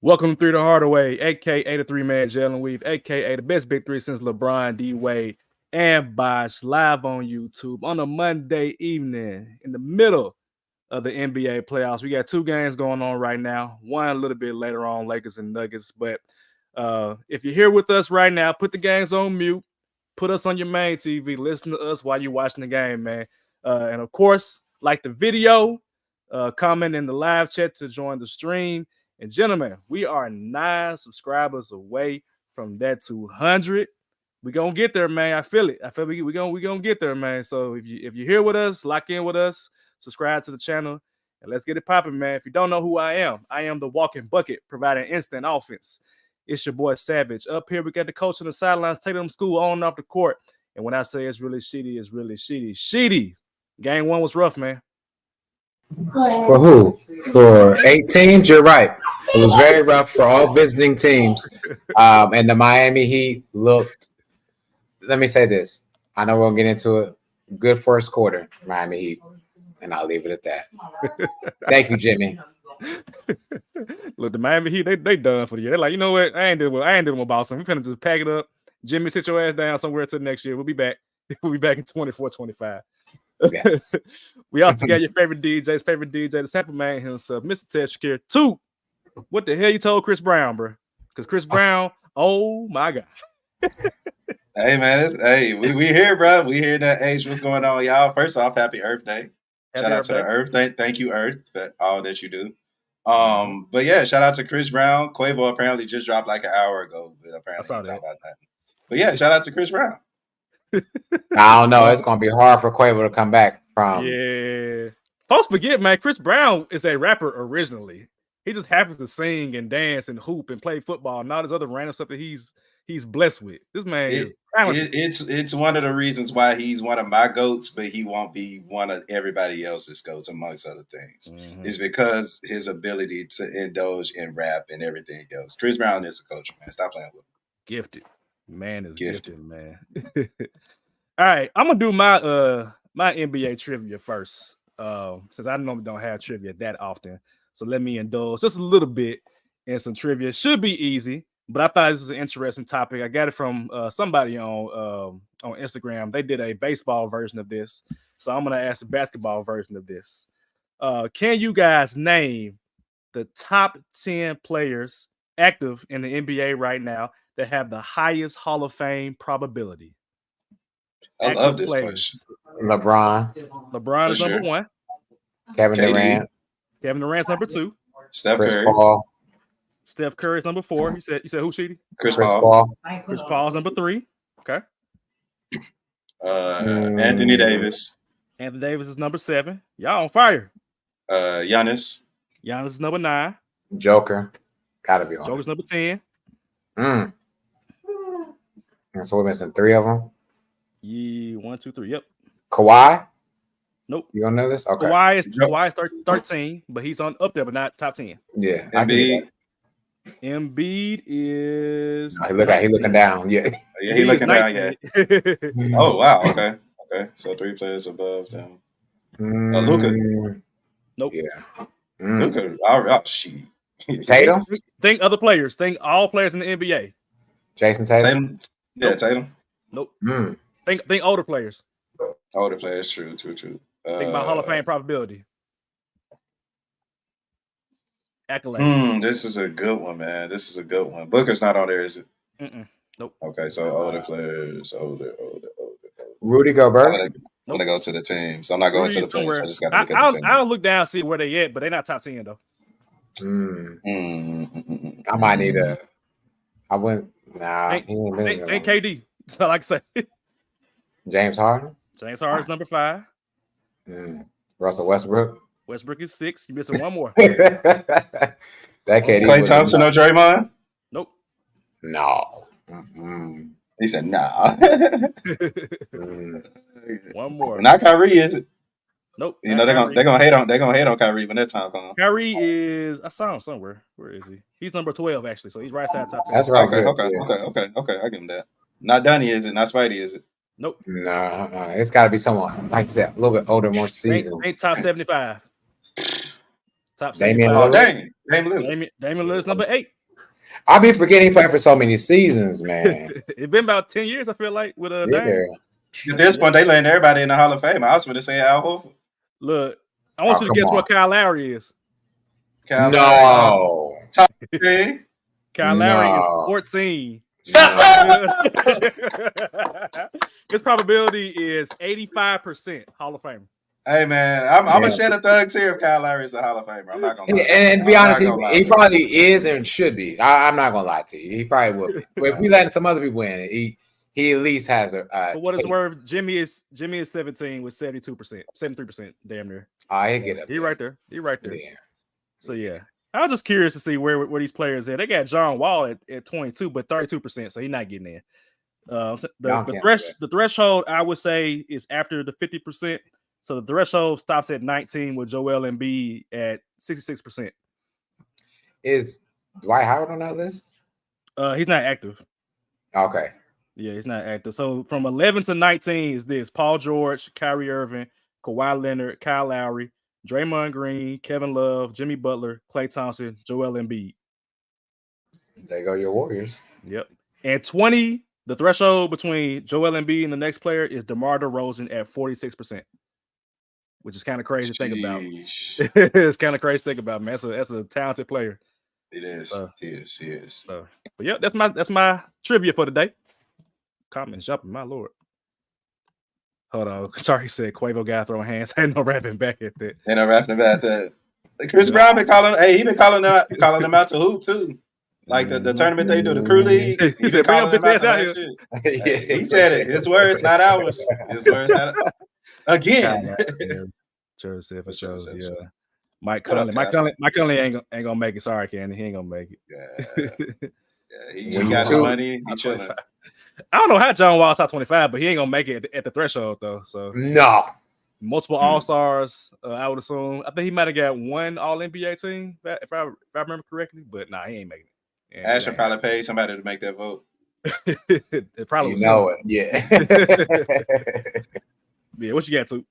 Welcome through the Hardaway, aka the three-man Jalen Weave, aka the best big three since LeBron, D Wade, and Bosh, live on YouTube on a Monday evening in the middle of the NBA playoffs. We got two games going on right now. One a little bit later on, Lakers and Nuggets. But if you're here with us right now, put the games on mute, put us on your main TV, listen to us while you're watching the game, man. And of course, like the video, comment in the live chat to join the stream. And gentlemen, we are 9 subscribers away from that 200. We're gonna get there, man. I feel it. I feel we're gonna get there, man. So if you're here with us, lock in with us, subscribe to the channel, and let's get it popping, man. If you don't know who I am the walking bucket, providing instant offense. It's your boy Savage. Up here, we got the coach on the sidelines, taking them to school on and off the court. And when I say it's really shitty, it's really shitty. Shitty. Game one was rough, man. For who? For 8 teams? You're right. It was very rough for all visiting teams. And the Miami Heat looked, let me say this. I know we'll get into it. Good first quarter, Miami Heat. And I'll leave it at that. Thank you, Jimmy. Look, the Miami Heat, they done for the year. They're like, you know what? I ain't doing with Boston. We finna just pack it up. Jimmy, sit your ass down somewhere till next year. We'll be back. We'll be back in 24-25. Yes. We also got your favorite DJ's favorite DJ, the sample man himself, Mr. Ted Shakir. 2. What the hell you told Chris Brown, bro? Because Chris Brown, oh my God. Hey man, we here, bro. We here in that age. What's going on, y'all? First off, happy Earth Day. Shout out to the Earth. Thank you, Earth, for all that you do. But yeah, shout out to Chris Brown. Quavo apparently just dropped like an hour ago, but apparently he talk about that. But yeah, shout out to Chris Brown. I don't know. It's gonna be hard for Quavo to come back from. Yeah, folks forget, man. Chris Brown is a rapper originally. He just happens to sing and dance and hoop and play football and all this other random stuff that he's blessed with. This man is talented. It's one of the reasons why he's one of my goats, but he won't be one of everybody else's goats, amongst other things. Mm-hmm. It's because his ability to indulge in rap and everything else. Chris Brown is a coach, man. Stop playing with him. Gifted. Man is gifted, man. All right, I'm gonna do my my NBA trivia first. Since I normally don't have trivia that often. So let me indulge just a little bit in some trivia. Should be easy, but I thought this was an interesting topic. I got it from somebody on Instagram. They did a baseball version of this, so I'm gonna ask the basketball version of this. Can you guys name the top 10 players active in the NBA right now that have the highest Hall of Fame probability? I love this question. LeBron is sure. number 1. Kevin Durant. Kevin Durant's number 2. Steph Chris Curry. Paul. Steph Curry's number 4. You said who, Sheedy? Chris Paul. Chris Paul's number 3. Okay. Anthony Davis. Anthony Davis is number 7. Y'all on fire. Giannis. Giannis is number 9. Joker. Gotta be on. Joker's number 10. And so we're missing 3 of them. Yeah, 1, 2, 3. Yep. Kawhi. Nope. You don't know this? Okay. Kawhi is 13, but he's on up there, but not top 10. Yeah. Embiid is. No, he looking down. Yeah. Yeah, he looking down. Yeah. Oh wow. Okay. So 3 players above them. Luka. Nope. Yeah. Luka. Oh shit. Tatum. Think other players. Think all players in the NBA. Jason Tatum. Yeah, Nope. Tatum. Nope. Think older players. Older players. True. Think about Hall of Fame probability. Accolades. This is a good one, man. This is a good one. Booker's not on there, is it? Nope. Okay, so older players, older. Rudy Gobert. I'm gonna go to the team, so I'm not going Rudy's to the players. somewhere. I just got to look at the team. I'll look down and see where they at, but they're not top 10 though. I might need a. I went. Nah. Ain't KD. That's all I can say. James Harden. James Harden's number 5. Russell Westbrook. Westbrook is 6. You missing one more. That KD. Klay Thompson or Draymond? Nope. No. He said, nah. One more. Not Kyrie, is it? Nope. You know they're gonna hate on Kyrie when that time comes. Kyrie is. I saw him somewhere. Where is he? He's number 12 actually, so he's right side top 10. That's right. Okay. I give him that. Not Dunny, is it? Not Spidey, is it? Nope. No, it's got to be someone like that, a little bit older, more seasoned. Ain't top 75. Top Damian 75. Lillard. Damian Lillard's number 8. I be forgetting he played for so many seasons, man. It's been about 10 years, I feel like, with Dame. At this point, they letting everybody in the Hall of Fame. I was going to say Al Horford. Look, I want you to guess what Kyle Lowry is. No. Top 10. Kyle Lowry is 14. Stop. His probability is 85% Hall of Fame. Hey man, I'm gonna shed a thug tear if Kyle Lowry is a Hall of Famer. I'm not gonna lie. And to be honest, he probably is and should be. I'm not gonna lie to you. He probably would be. But if we let some other people in, he at least has a. For what it's worth, Jimmy is 17 with 72%, 73%, damn near. I get it. He right there. Yeah. So yeah, I was just curious to see where these players at. They got John Wall at 22, but 32%, so he's not getting in. The threshold I would say is after the 50%. So the threshold stops at 19 with Joel Embiid at 66%. Is Dwight Howard on that list? He's not active. Okay. Yeah, he's not active. So from 11 to 19 is this: Paul George, Kyrie Irving, Kawhi Leonard, Kyle Lowry, Draymond Green, Kevin Love, Jimmy Butler, Klay Thompson, Joel Embiid. There go your Warriors. Yep. And 20, the threshold between Joel Embiid and the next player is DeMar DeRozan at 46%. Which is kind of crazy to think about. It's kind of crazy to think about, man. That's a talented player. It is. He is. So, but yeah, that's my trivia for today. Comment jumping, my lord. Hold on. Sorry, he said Quavo guy throwing hands. Ain't no rapping back at that. Ain't no rapping about that. Chris Brown been calling. Hey, he been calling them out to hoop too. Like the tournament they do, the crew league. He said, "Bring them bitch ass out here." He said it. His words, not ours. His words, not ours. Again. Sure, for sure. Yeah. Mike Conley ain't gonna make it. Sorry, Candy. He ain't gonna make it. Yeah, he got his money. He chilling. I don't know how John Wall's top 25, but he ain't gonna make it at the threshold though. So no. Multiple All-Stars, I would assume. I think he might have got one All-NBA team, if I remember correctly, but nah, he ain't making it. Yeah, Ashton probably paid somebody to make that vote. It probably was it. Yeah. Yeah, what you got, to?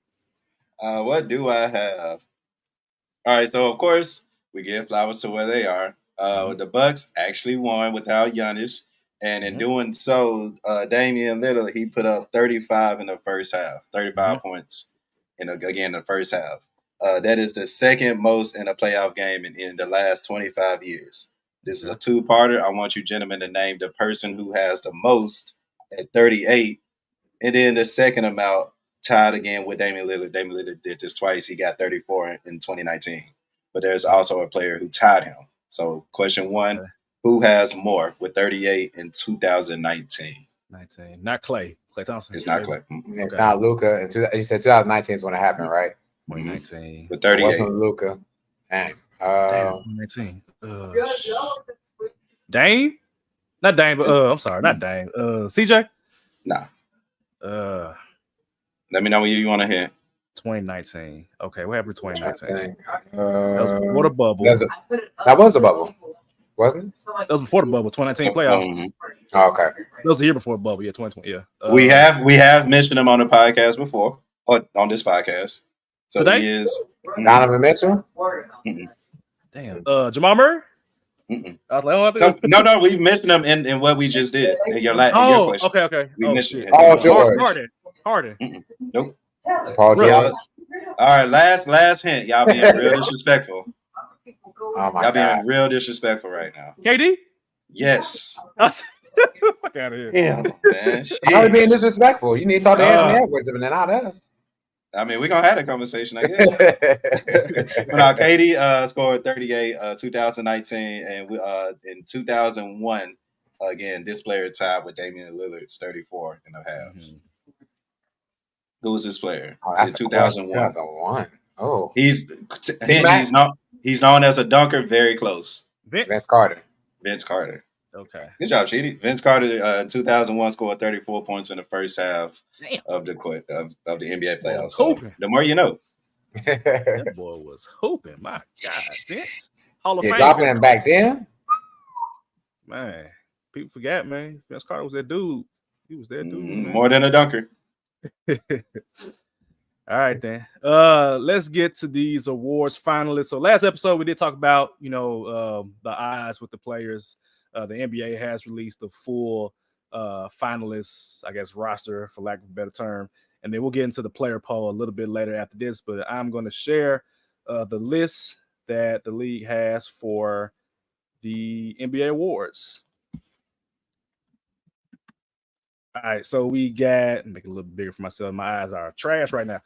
What do I have? All right, so of course we give flowers to where they are. The Bucks actually won without Giannis, and in doing so, Damian Lillard, he put up 35 in the first half, 35 points in the first half. That is the second most in a playoff game in the last 25 years. This is a two-parter. I want you gentlemen to name the person who has the most at 38, and then the second amount tied again with Damian Lillard. Damian Lillard did this twice. He got 34 in 2019. But there's also a player who tied him. So question one, who has more with 38 in 2019? 19. Not Klay. Klay Thompson. It's not Klay. It's not Luka. You said 2019 is when it happened, right? 2019. With 38. It wasn't Luka. Dang. 2019. Dame? Not Dame, but I'm sorry, not Dame. CJ? Nah. Let me know what you want to hear. 2019. Okay, what happened in 2019? That was before the bubble. That was a bubble, wasn't it? That was before the bubble. 2019 playoffs. Oh, okay. That was the year before the bubble. Yeah, 2020. Yeah. We have mentioned him on the podcast before, or on this podcast. So today? He is Donovan Mitchell. Damn. Jamal Murray. No, we've mentioned him in what we just did. In your question. Okay. We mentioned him. Oh, George. Harden. Nope. Paul George. All right, last hint. Y'all being real disrespectful. Oh my Y'all God. being real disrespectful right now. KD? Yes. Fuck out of here. Yeah. Man, I'm being disrespectful. You need to talk to Anthony Edwards and not us. I mean, we're going to have a conversation, I guess. But now, KD scored 38 2019, and in 2001, again, this player tied with Damian Lillard's 34 and a half. Who was this player? That's 2001. 2001. Oh. He's known as a dunker, very close. Vince Carter. Vince Carter. Okay. Good job, Cheaty. Vince Carter, 2001, scored 34 points in the first half of the NBA playoffs. So, the more you know. That boy was hooping. My God, Vince. Hall of Fame. Dropping him back then? Man, people forgot, man. Vince Carter was that dude. He was that dude. More than a dunker. All All right, then. Let's get to these awards finalists. So last episode we did talk about, the odds with the players. The NBA has released the full finalists, I guess, roster, for lack of a better term. And then we'll get into the player poll a little bit later after this. But I'm going to share the list that the league has for the NBA awards. All right, so we got, make it a little bigger for myself. My eyes are trash right now.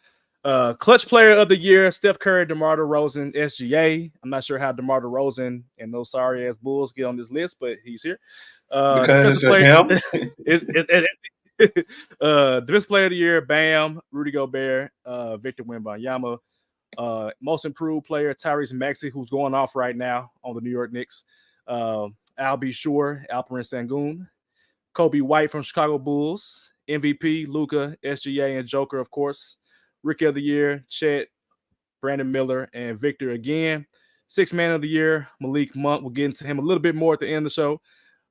Clutch player of the year, Steph Curry, DeMar DeRozan, SGA. I'm not sure how DeMar DeRozan and those sorry ass Bulls get on this list, but he's here. Because of him. Defensive player of the year, Bam, Rudy Gobert, Victor Wembanyama. Most improved player, Tyrese Maxey, who's going off right now on the New York Knicks. Al B. Shore, Alperen Sengun. Kobe White from Chicago Bulls. MVP, Luka, SGA, and Joker, of course. Rookie of the year, Chet, Brandon Miller, and Victor again. Sixth man of the year, Malik Monk. We'll get into him a little bit more at the end of the show.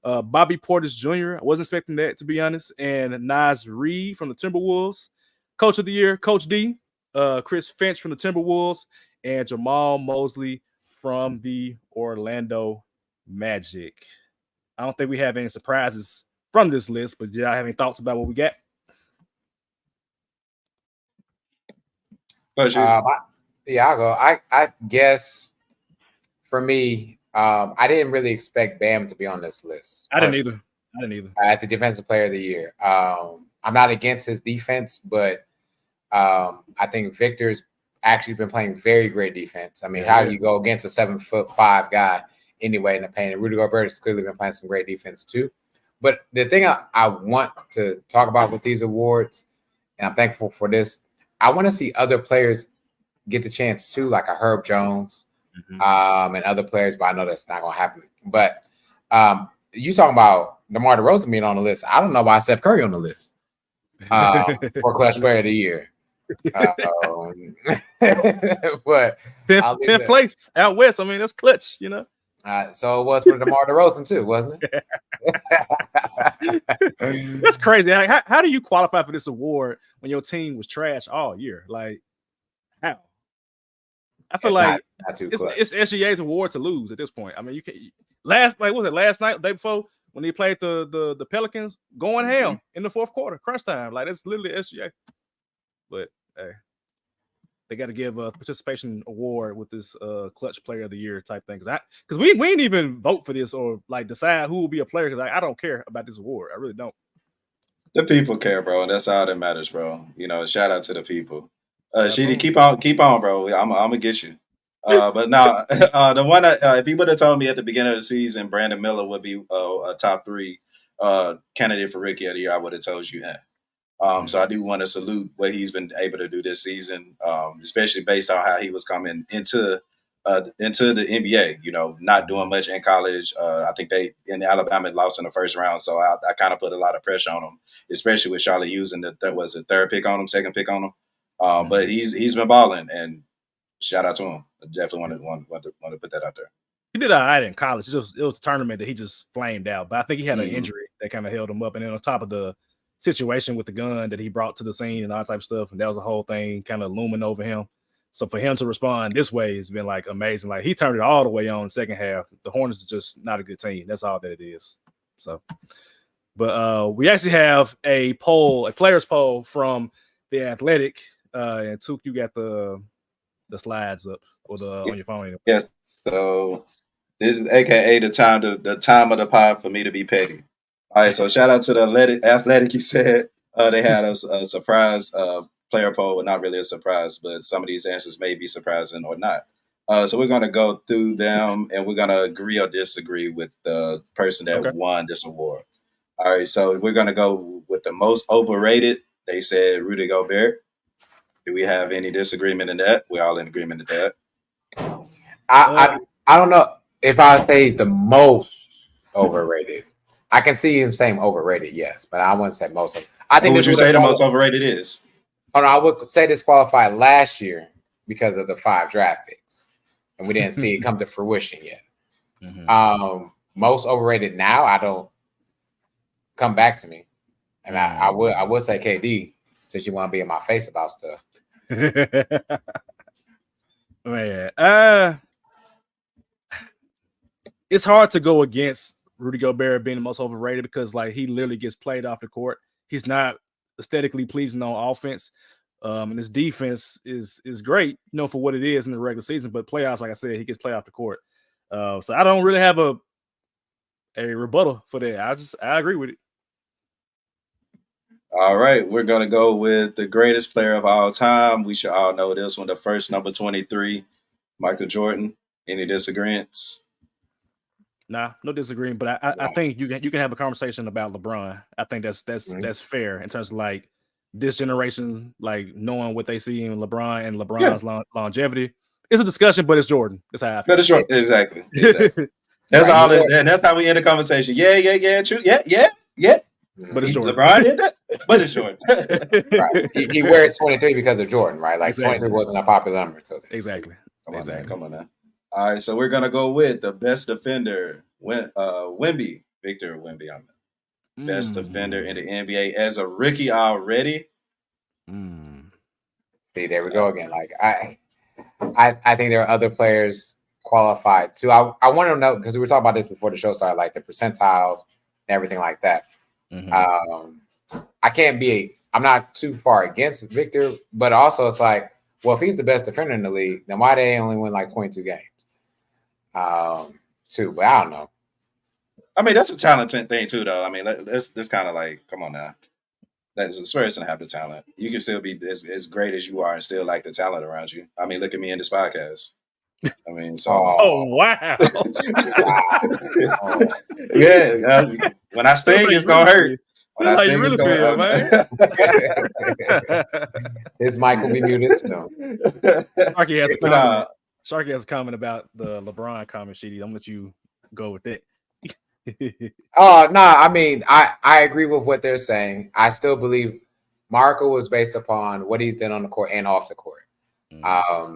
Bobby Portis Jr. I wasn't expecting that, to be honest. And Naz Reid from the Timberwolves. Coach of the year, Coach D. Chris Finch from the Timberwolves. And Jamal Mosley from the Orlando Magic. I don't think we have any surprises from this list, but do y'all have any thoughts about what we got? I'll go. I guess for me, I didn't really expect Bam to be on this list. I didn't either. As a defensive player of the year. I'm not against his defense, but I think Victor's actually been playing very great defense. I mean, how do you go against a 7'5" guy anyway in the paint? And Rudy Gobert has clearly been playing some great defense too. But the thing I want to talk about with these awards, and I'm thankful for this, I want to see other players get the chance too, like a Herb Jones, and other players, but I know that's not going to happen. But you talking about DeMar DeRozan being on the list. I don't know why Steph Curry on the list for Clutch Player of the Year. But 10th place out west. I mean, that's clutch, So it was for DeMar DeRozan too, wasn't it? That's crazy. How do you qualify for this award when your team was trash all year? Like, how? I feel like it's SGA's award to lose at this point. I mean, you can last night, the day before, when they played the Pelicans, going ham in the fourth quarter, crunch time. Like, that's literally SGA. But hey, they got to give a participation award with this clutch player of the year type thing. Because we ain't even vote for this or like decide who will be a player. Because I don't care about this award. I really don't. The people care, bro, and that's all that matters, bro. Shout out to the people. Sheedy, keep on, bro. I'm gonna get you. But now, the one if he would have told me at the beginning of the season, Brandon Miller would be a top 3 candidate for Rookie of the Year, I would have told you that. So I do want to salute what he's been able to do this season, especially based on how he was coming into the NBA. Not doing much in college. I think they in Alabama lost in the first round, so I kind of put a lot of pressure on him, especially with Charlotte using second pick on him. But he's been balling, and shout out to him. I definitely want to put that out there. He did all right in college. It was a tournament that he just flamed out, but I think he had an injury that kind of held him up, and then on top of the situation with the gun that he brought to the scene and all that type of stuff, and that was a whole thing kind of looming over him. So for him to respond this way has been like amazing. Like, he turned it all the way on in the second half. The Hornets are just not a good team. That's all that it is. So, but we actually have a players poll from The Athletic, and Took, you got the slides up or on your phone. Yes. So this is AKA the time of the pod for me to be petty. All right, so shout out to the Athletic. You said they had a surprise player poll, but not really a surprise, but some of these answers may be surprising or not. So we're going to go through them, and we're going to agree or disagree with the person that won this award. All right, so we're going to go with the most overrated. They said Rudy Gobert. Do we have any disagreement in that? We're all in agreement in that. I don't know if I say he's the most overrated. I can see him saying overrated, yes, but I wouldn't say most. I think. What would you say the most overrated is? Oh no, I would say this qualified last year because of the 5 draft picks, and we didn't see it come to fruition yet. Most overrated now, I don't come back to me, and I would say KD, since you want to be in my face about stuff. Man, it's hard to go against Rudy Gobert being the most overrated because like he literally gets played off the court. He's not aesthetically pleasing on offense. And his defense is great, for what it is in the regular season, but playoffs, like I said, he gets played off the court. So I don't really have a rebuttal for that. I agree with it. All right, we're gonna go with the greatest player of all time. We should all know this one. The first number 23, Michael Jordan. Any disagreements? Nah, no disagreeing. But I think you can have a conversation about LeBron. I think that's fair in terms of like this generation, like knowing what they see in LeBron and LeBron's longevity. It's a discussion, but it's Jordan. That's how I feel. But it's Jordan. Exactly. That's all. And that's how we end the conversation. Yeah. True. Yeah. But it's Jordan. LeBron did that, but it's Jordan. Right. He wears 23 because of Jordan, right? Like 23 wasn't a popular number. So exactly. Come on, man. All right, so we're gonna go with the best defender, Wemby, Victor Wembanyama. Best defender in the NBA as a rookie already. See, there we go again. Like I think there are other players qualified too. I want to know because we were talking about this before the show started, like the percentiles and everything like that. I'm not too far against Victor, but also it's like, well, if he's the best defender in the league, then why they only win like 22 games? But I don't know. I mean, that's a talent thing too, though. I mean, this kind of like, come on now. That's the Spurs don't have the talent. You can still be as great as you are and still like the talent around you. I mean, look at me in this podcast. I mean, so. Oh wow! Yeah, when I sting, it's gonna hurt. When I sting, it's gonna man. His mic will be muted. So. Sharky has a comment about the LeBron comment sheet. I'm gonna let you go with it. I mean, I agree with what they're saying. I still believe Marco was based upon what he's done on the court and off the court.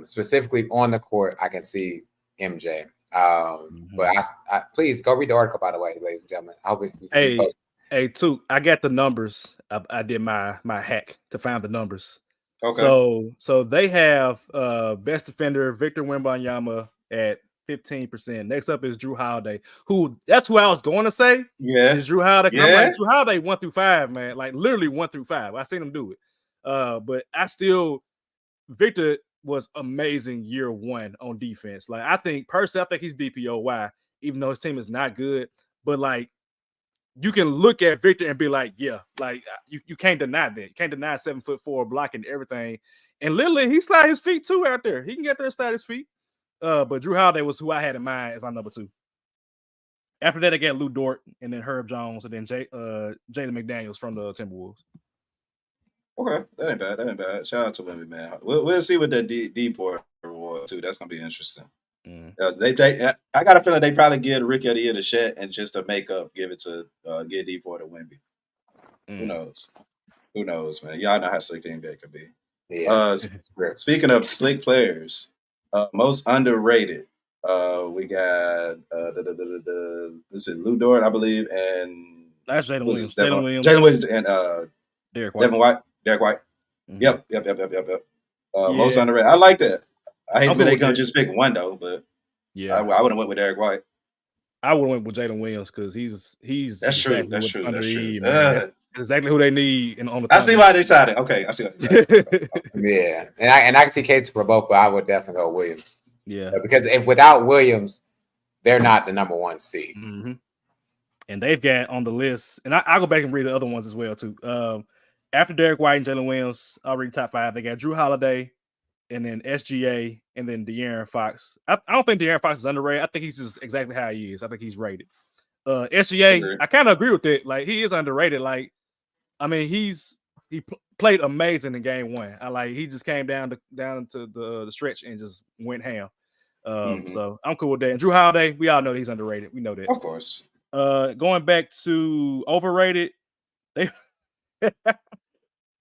Specifically on the court, I can see MJ. But I please go read the article, by the way, ladies and gentlemen. I hope Hey, Toot, I got the numbers. I did my hack to find the numbers. Okay. So they have best defender Victor Wembanyama at 15%. Next up is Drew Holiday, that's who I was going to say. Yeah. Is Drew Holiday. Yeah. I'm like, Drew Holiday 1 through 5, man. Like literally 1 through 5. I seen him do it. But Victor was amazing year one on defense. Like I think he's DPOY, even though his team is not good. But like you can look at Victor and be like, yeah, like you can't deny that. You can't deny 7'4" blocking everything. And literally he slide his feet too out there. He can get there and slide his feet. But Drew Holiday was who I had in mind as my number 2. After that, I got Lou Dort and then Herb Jones and then Jalen McDaniels from the Timberwolves. Okay, that ain't bad. Shout out to Wemby, man. We'll see what that D-Port reward too. That's gonna be interesting. I got a feeling they probably give Rookie of the Year to Chet and just to make up, give D-Port to Wemby. Who knows, man? Y'all know how slick the NBA could be. Yeah. Speaking of slick players, most underrated. We got Lou Dort, I believe, and that's Jalen Williams. Jalen Williams and Derek White. Yep. Most underrated. I like that. I hate when they gonna just pick one though, but yeah, I would have went with Derek White. I would have went with Jalen Williams because he's that's exactly true. That's exactly who they need on the. I see why they tried it. Okay, I see why they tried it. Yeah, and I can see cases for both, but I would definitely go Williams. Yeah, because without Williams, they're not the number 1 seed. And they've got on the list, and I'll go back and read the other ones as well too. After Derek White and Jalen Williams, I'll read top 5. They got Drew Holiday, and then SGA, and then De'Aaron Fox. I don't think De'Aaron Fox is underrated. I think he's just exactly how he is. I think he's rated. SGA, I kind of agree with it. Like he is underrated. Like, I mean, he played amazing in game 1. He just came down to the stretch and just went ham. So I'm cool with that. And Drew Holiday, we all know that he's underrated. We know that. Of course. Going back to overrated,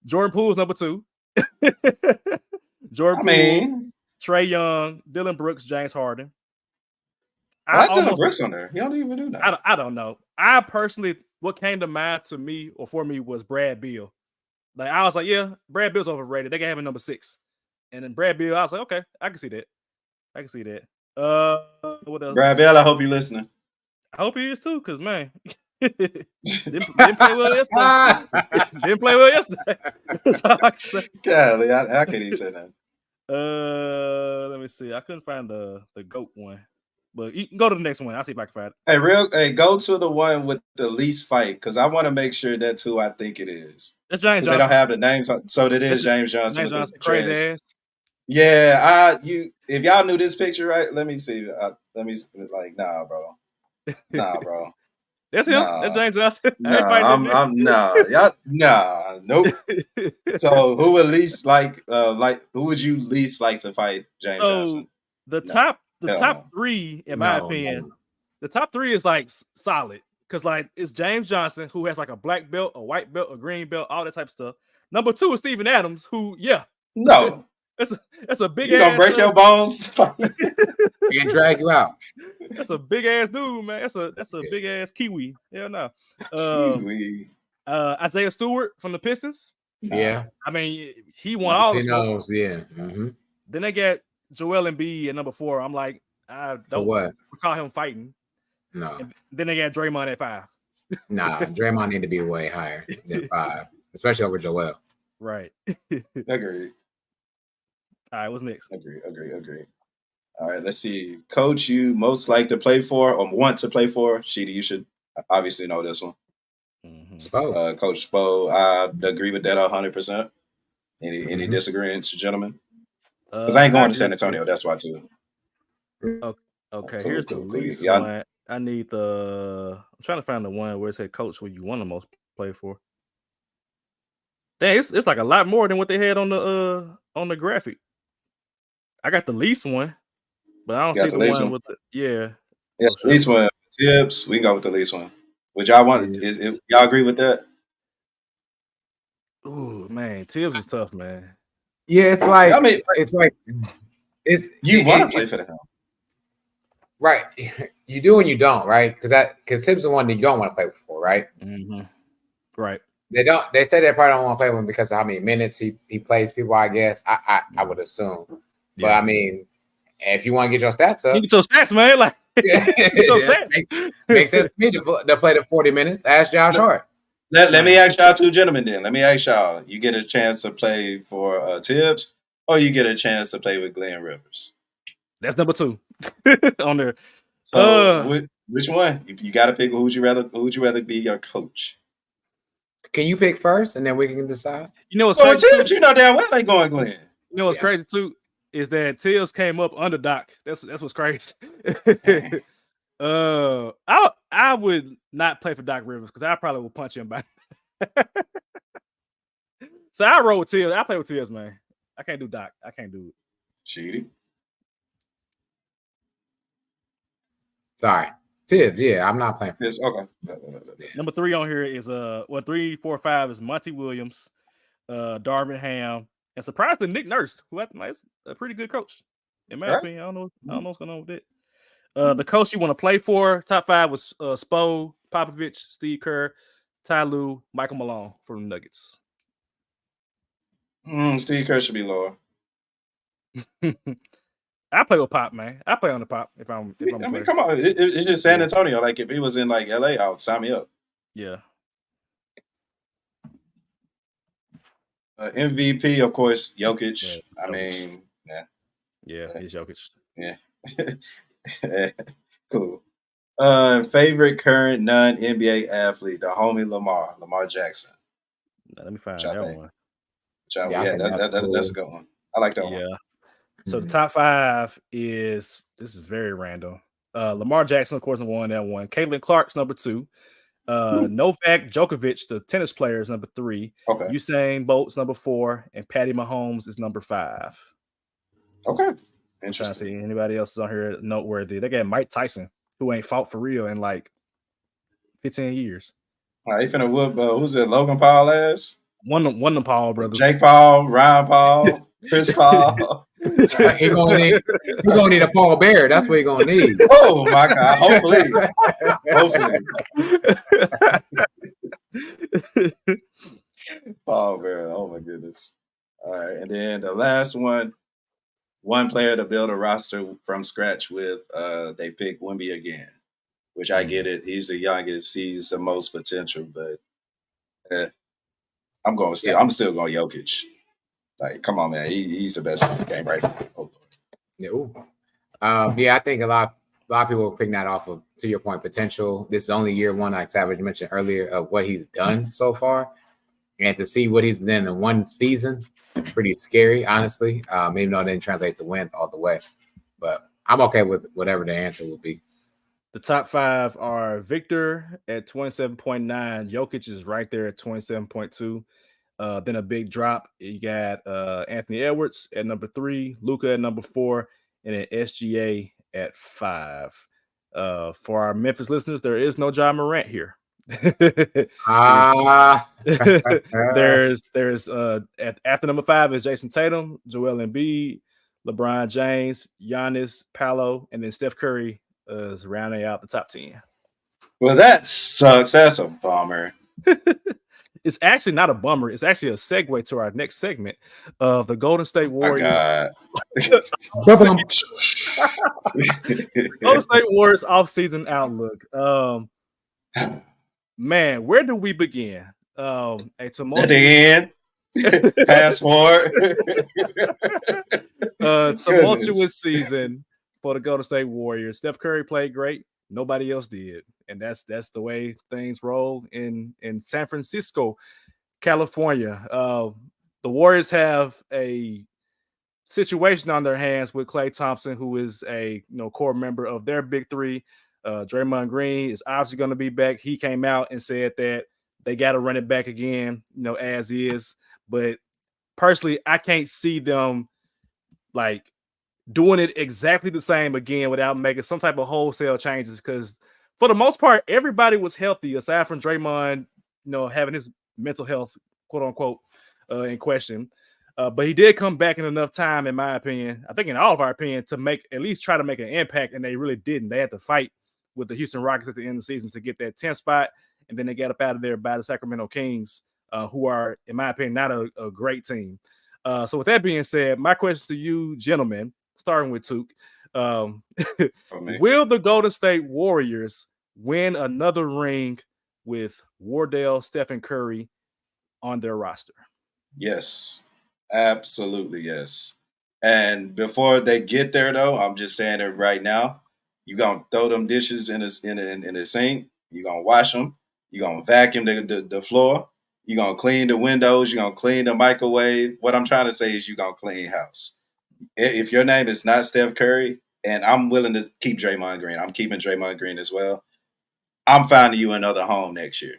Jordan Poole's number 2. Jordan Poole, Trae Young, Dylan Brooks, James Harden. Why is Dylan Brooks on there? He don't even do that. I don't know. I personally, what came to mind to me or for me was Brad Beal. Like I was like, yeah, Brad Beal's overrated. They got him at number 6. And then Brad Beal, I was like, okay, I can see that. What else? Brad Beal, I hope you're listening. I hope he is too, because man, didn't play well yesterday. Didn't play well yesterday. That's all I can say. Golly, I can't even say that. Let me see. I couldn't find the GOAT one, but you can go to the next one. I'll see if I can find it. Hey, go to the one with the least fight, because I want to make sure that's who I think it is. That's James Johnson. They don't have the names, so it is James Johnson. James Johnson, crazy ass. Yeah, if y'all knew this picture, right? Let me see. Nah, bro. That's him. Nah. That's James Johnson. Nope. So who would least who would you least like to fight James Johnson? The top three, in my opinion, the top three is like solid. Because like it's James Johnson, who has like a black belt, a white belt, a green belt, all that type of stuff. Number 2 is Steven Adams, who that's a big ass. You gonna break your bones and drag you out. That's a big ass dude, man. That's a big ass Kiwi. Hell no. Isaiah Stewart from the Pistons. Yeah. I mean, he won all the smoke. Yeah. Mm-hmm. Then they got Joel Embiid at number 4. I'm like, I don't recall him fighting. No. And then they got Draymond at 5. Nah, Draymond need to be way higher than 5, especially over Joel. Right. Agreed. All right, what's next? Agree. All right, let's see. Coach you most like to play for or want to play for? Sheedy, you should obviously know this one. Spo. Coach Spo. I agree with that 100%. Any disagreements, gentlemen? Because I ain't going to San Antonio. That's why too. Okay, here's the least one. I need I'm trying to find the one where it said coach where you want to most play for. Dang, it's like a lot more than what they had on the graphic. I got the least one, but I don't see the one with the the least one. Tips. We can go with the least one. Would y'all want? Y'all agree with that? Ooh, man, Tibbs is tough, man. Yeah, it's like you want to play for them, right? You do and you don't, right? Because Tibbs is the one that you don't want to play for, right? Mm-hmm. Right. They don't. They say they probably don't want to play with him because of how many minutes he plays people. I guess I would assume, but I mean, if you want to get your stats up, you get your stats, man. Like, makes sense to me to play the 40 minutes. Ask Josh Hart. Let me ask y'all two gentlemen then. Let me ask y'all. You get a chance to play for Tibbs, or you get a chance to play with Glenn Rivers? That's number 2 on there. So which one? You got to pick. Who would you rather be your coach? Can you pick first, and then we can decide? You know what's crazy? Tibbs, you know damn well they going Glenn. You know what's crazy too is that Tibbs came up under Doc. That's what's crazy. I would not play for Doc Rivers because I probably would punch him back. So I roll with Tibbs. I play with Tibbs, man. I can't do Doc. I can't do it. Sheedy. Sorry. Tibbs, yeah, I'm not playing for Tibbs. Okay. Number 3 on here is 3, 4, 5 is Monty Williams, Darvin Ham, and surprisingly Nick Nurse, who is a pretty good coach. In my opinion, I don't know what's going on with it. The coach you want to play for, top 5 was Spo, Popovich, Steve Kerr, Ty Lue, Michael Malone from the Nuggets. Steve Kerr should be lower. I play with Pop, man. I play on the Pop if I'm. I mean, come on, it's just San Antonio. Like if he was in like LA, I would sign me up. Yeah. MVP, of course, Jokic. Yeah, I mean, he's Jokic. Yeah. Cool. Favorite current non-NBA athlete, the homie Lamar Jackson. Let me find that one. That's a good one. I like that one. Yeah. So the top 5 this is very random. Lamar Jackson, of course, number 1, that one. Caitlin Clark's number 2. Novak Djokovic, the tennis player, is number 3. Okay. Usain Bolt's number 4, and Patty Mahomes is number 5. Okay. I'm trying to see anybody else is on here noteworthy. They got Mike Tyson, who ain't fought for real in like 15 years. He finna whoop who's it? Logan Paul ass? One of the Paul brothers. Jake Paul, Ryan Paul, Chris Paul. He's gonna need a Paul Bear. That's what he's gonna need. Oh my God! Hopefully. Paul Bear. Oh my goodness! All right, and then the last one. one player to build a roster from scratch with. They pick Wemby again, which I get it. He's the youngest. He's the most potential, but I'm still going Jokic. Like, come on, man. He's the best in the game right now. Oh, yeah, I think a lot of people are picking that off of, to your point, potential. This is only year one, like Savage mentioned earlier, of what he's done so far. And to see what he's done in one season, pretty scary, honestly. Even though it didn't translate to win all the way. But I'm okay with whatever the answer will be. The top 5 are Victor at 27.9. Jokic is right there at 27.2. Then a big drop. You got Anthony Edwards at number 3, Luka at number 4, and then SGA at 5. For our Memphis listeners, there is no Ja Morant here. There's after number 5 is Jason Tatum, Joel Embiid, LeBron James, Giannis, Paolo, and then Steph Curry is rounding out the top 10. Well, that sucks. That's a bummer. It's actually not a bummer. It's actually a segue to our next segment of the Golden State Warriors. Golden State Warriors off-season outlook. Man, where do we begin? At the end. Fast forward. Tumultuous season for the Golden State Warriors. Steph Curry played great. Nobody else did. And that's the way things roll in San Francisco, California. The Warriors have a situation on their hands with Klay Thompson, who is a core member of their big three. Draymond Green is obviously going to be back. He came out and said that they got to run it back again, as is. But personally, I can't see them like doing it exactly the same again without making some type of wholesale changes, because for the most part, everybody was healthy aside from Draymond, having his mental health, quote unquote, in question. But he did come back in enough time, in my opinion, I think in all of our opinion, to at least try to make an impact, and they really didn't. They had to fight with the Houston Rockets at the end of the season to get that 10th spot, and then they got up out of there by the Sacramento Kings, who are, in my opinion, not a great team. So with that being said, my question to you, gentlemen, starting with Took, will the Golden State Warriors win another ring with Wardell, Stephen Curry on their roster? Yes, absolutely yes. And before they get there, though, I'm just saying it right now. You're going to throw them dishes in the sink. You're going to wash them. You're going to vacuum the floor. You're going to clean the windows. You're going to clean the microwave. What I'm trying to say is you're going to clean house. If your name is not Steph Curry, and I'm willing to keep Draymond Green, I'm keeping Draymond Green as well, I'm finding you another home next year.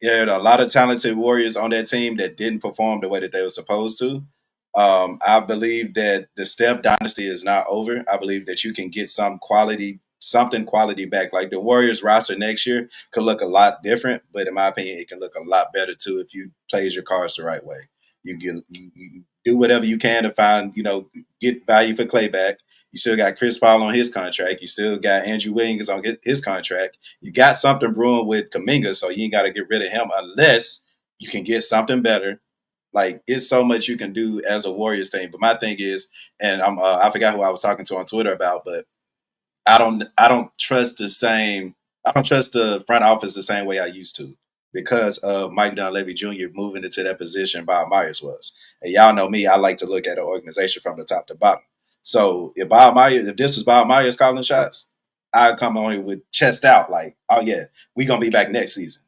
There are a lot of talented Warriors on that team that didn't perform the way that they were supposed to. I believe that the Steph dynasty is not over. I believe that you can get something quality back. Like the Warriors roster next year could look a lot different, but in my opinion, it can look a lot better too if you plays your cards the right way. You do whatever you can to find, get value for Klay back. You still got Chris Paul on his contract. You still got Andrew Wiggins on his contract. You got something brewing with Kuminga, so you ain't got to get rid of him unless you can get something better. Like, it's so much you can do as a Warriors team. But my thing is, and I forgot who I was talking to on Twitter about, but I don't trust the front office the same way I used to, because of Mike Dunleavy Jr. moving into that position Bob Myers was. And y'all know me, I like to look at an organization from the top to bottom. So if this was Bob Myers calling shots, I'd come on here with chest out, like, oh yeah, we gonna be back next season.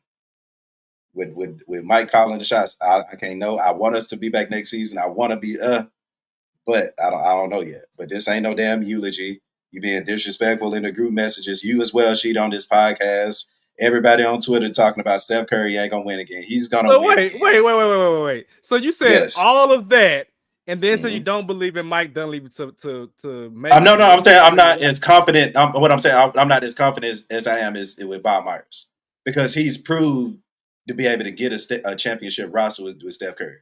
With Mike calling the shots, I can't know. I want us to be back next season. I want to be but I don't know yet. But this ain't no damn eulogy. You being disrespectful in the group messages. You as well, Sheet, on this podcast. Everybody on Twitter talking about Steph Curry ain't gonna win again. He's gonna win. Wait. So you said all of that, and then so you don't believe in Mike Dunleavy to make? No. I'm saying I'm not as confident. What I'm saying, I'm not as confident as I am is with Bob Myers, because he's proved to be able to get a championship roster with Steph Curry.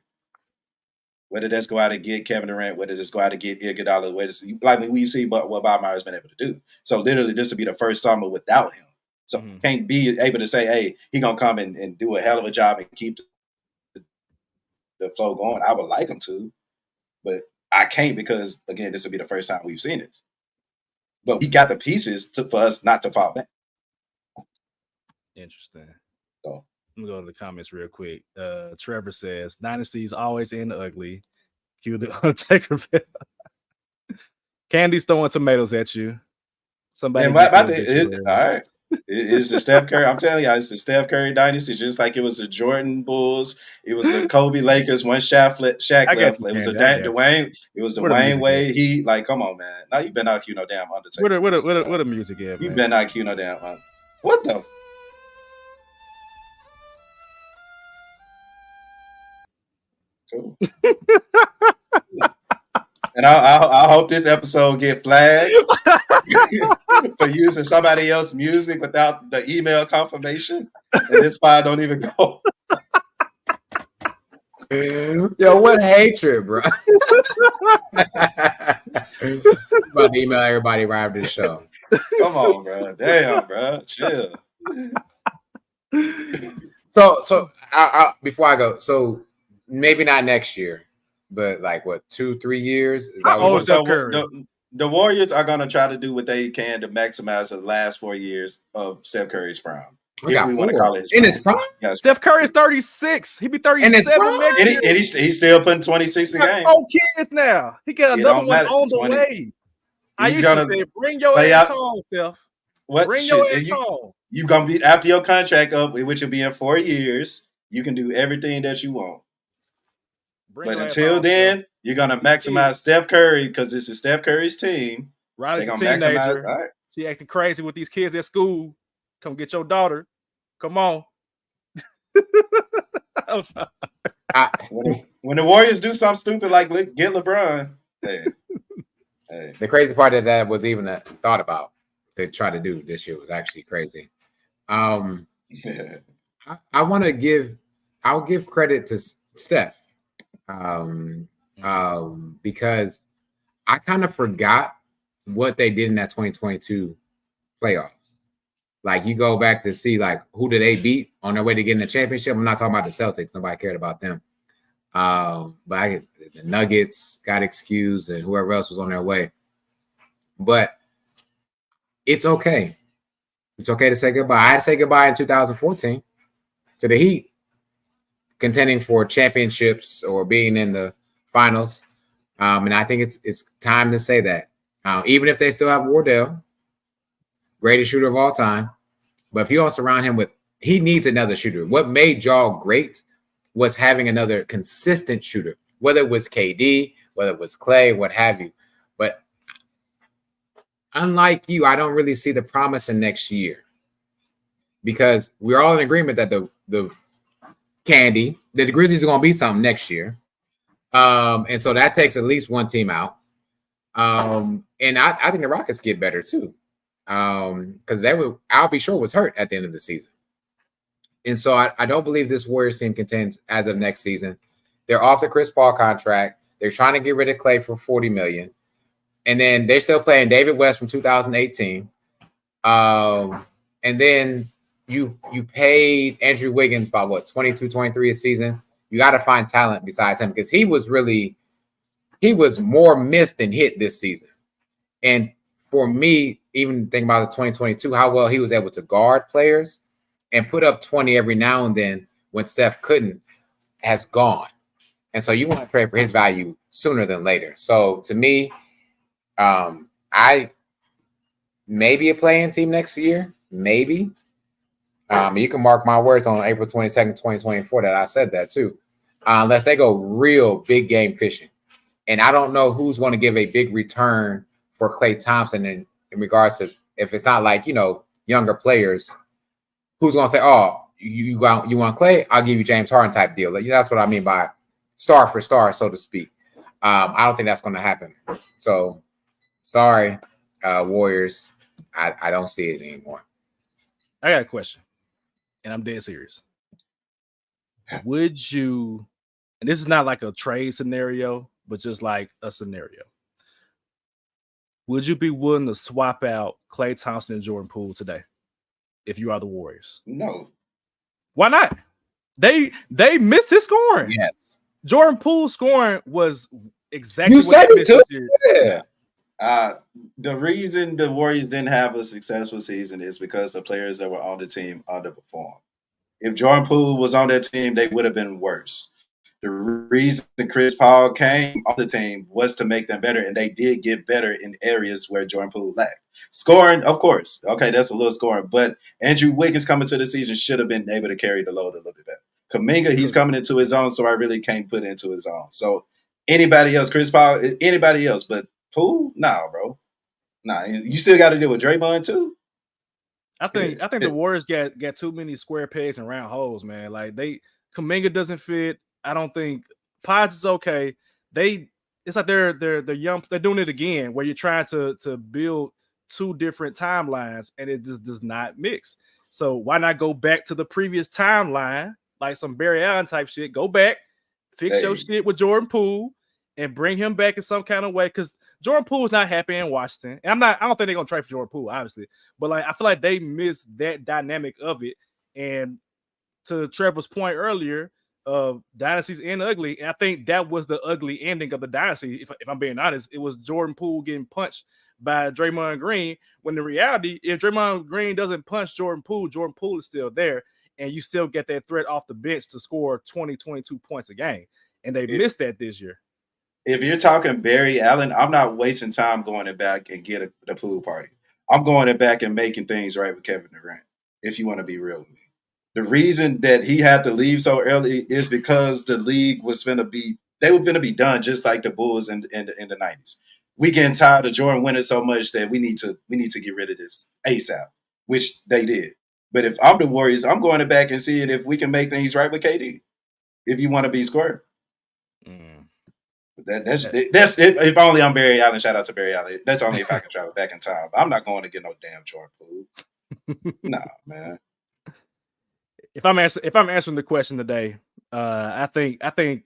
Whether that's go out and get Kevin Durant, whether that's go out and get Iguodala, we've seen what Bob Myers has been able to do. So literally, this will be the first summer without him. So can't be able to say, hey, he's going to come and do a hell of a job and keep the flow going. I would like him to, but I can't because, again, this will be the first time we've seen this. But we got the pieces for us not to fall back. Interesting. So, let me go to the comments real quick. Trevor says, Dynasties always end ugly. Cue the Undertaker. Candy's throwing tomatoes at you. Somebody. all right. It's the Steph Curry. I'm telling you, it's the Steph Curry dynasty, just like it was the Jordan Bulls. It was the Kobe Lakers. One Shaq left. It was the Dwayne. It was the Wayne Wade. He like, come on, man. Now you better not cue no damn Undertaker. What a music is, you better not cue no damn. What the? Cool. And I hope this episode get flagged for using somebody else's music without the email confirmation. And this file don't even go. Yo, what hatred, bro. About to email everybody right after the show. Come on, bro. Damn, bro. Chill. So before I go, so maybe not next year, but like what, 2-3 years? Is that what the Warriors are gonna try to do what they can to maximize the last 4 years of Steph Curry's prime. If we want to call it his prime. Steph Curry is 36. He'd be 37 next year. And he's still putting 26 a game. 4 kids now. He got another one on the way. I used to say, bring your ass home, Steph. Bring your ass home. You gonna be after your contract up, which will be in 4 years. You can do everything that you want. But until then, you're gonna maximize Steph Curry because this is Steph Curry's team. Riley's a teenager. Right. She acting crazy with these kids at school. Come get your daughter. Come on. I'm sorry. When the Warriors do something stupid like get LeBron, hey. The crazy part of that was even thought about to try to do this year was actually crazy. I want to give credit to Steph. Because I kind of forgot what they did in that 2022 playoffs. Like you go back to see like who did they beat on their way to getting the championship. I'm not talking about the Celtics. Nobody cared about them. But the Nuggets got excused and whoever else was on their way. But it's okay. It's okay to say goodbye. I had to say goodbye in 2014 to the Heat, contending for championships or being in the finals. And I think it's time to say that. Even if they still have Wardell, greatest shooter of all time. But if you don't surround him with, he needs another shooter. What made y'all great was having another consistent shooter, whether it was KD, whether it was Clay, what have you. But unlike you, I don't really see the promise in next year because we're all in agreement that the Grizzlies are going to be something next year. And so that takes at least one team out. And I think the Rockets get better too. Because I'll be sure was hurt at the end of the season. And so I don't believe this Warriors team contends as of next season. They're off the Chris Paul contract. They're trying to get rid of Clay for $40 million. And then they're still playing David West from 2018. And then you paid Andrew Wiggins by what, 22, 23 a season. You got to find talent besides him because he was more missed than hit this season. And for me, even thinking about the 2022, how well he was able to guard players and put up 20 every now and then when Steph couldn't, has gone. And so you want to pray for his value sooner than later. So to me, I maybe a play-in team next year, maybe. You can mark my words on April 22nd, 2024 that I said that too, unless they go real big game fishing. And I don't know who's going to give a big return for Klay Thompson in regards to if it's not like, younger players, who's going to say, oh, you want Klay? I'll give you James Harden type deal. That's what I mean by star for star, so to speak. I don't think that's going to happen. So sorry, Warriors. I don't see it anymore. I got a question, and I'm dead serious. Would you, and this is not like a trade scenario, but just like a scenario. Would you be willing to swap out Klay Thompson and Jordan Poole today if you are the Warriors? No. Why not? They missed his scoring. Yes. Jordan Poole's scoring was exactly You what said they it too. did. Yeah. The reason the Warriors didn't have a successful season is because the players that were on the team underperformed. If Jordan Poole was on that team, they would have been worse. The reason Chris Paul came on the team was to make them better, and they did get better in areas where Jordan Poole lacked. Scoring, of course. Okay, that's a little scoring. But Andrew Wiggins coming to the season should have been able to carry the load a little bit better. Kuminga, he's coming into his own, so I really can't put into his own. So anybody else, Chris Paul, anybody else, but Poole, nah, bro. Nah, you still got to deal with Draymond too. I think the Warriors got too many square pegs and round holes, man. Like Kuminga doesn't fit. I don't think Pods is okay. It's like they're young. They're doing it again, where you're trying to build two different timelines, and it just does not mix. So why not go back to the previous timeline, like some Barry Allen type shit? Go back, fix your shit with Jordan Poole, and bring him back in some kind of way. Because Jordan Poole's not happy in Washington, and I don't think they're gonna trade for Jordan Poole, obviously. But like I feel like they missed that dynamic of it. And to Trevor's point earlier, dynasties end ugly, and I think that was the ugly ending of the dynasty. If I'm being honest, it was Jordan Poole getting punched by Draymond Green. When the reality, if Draymond Green doesn't punch Jordan Poole is still there, and you still get that threat off the bench to score 20, 22 points a game. And they missed that this year. If you're talking Barry Allen, I'm not wasting time going it back and get the pool party. I'm going it back and making things right with Kevin Durant, if you want to be real with me. The reason that he had to leave so early is because the league was going to be done just like the Bulls in the 90s. We getting tired of Jordan winning so much that we need to get rid of this ASAP, which they did. But if I'm the Warriors, I'm going it back and seeing if we can make things right with KD. If you want to be square. That's it. If only I'm Barry Allen. Shout out to Barry Allen. That's only if I can travel back in time. I'm not going to get no damn Jordan Poole. Nah, man. If I'm answering the question today, I think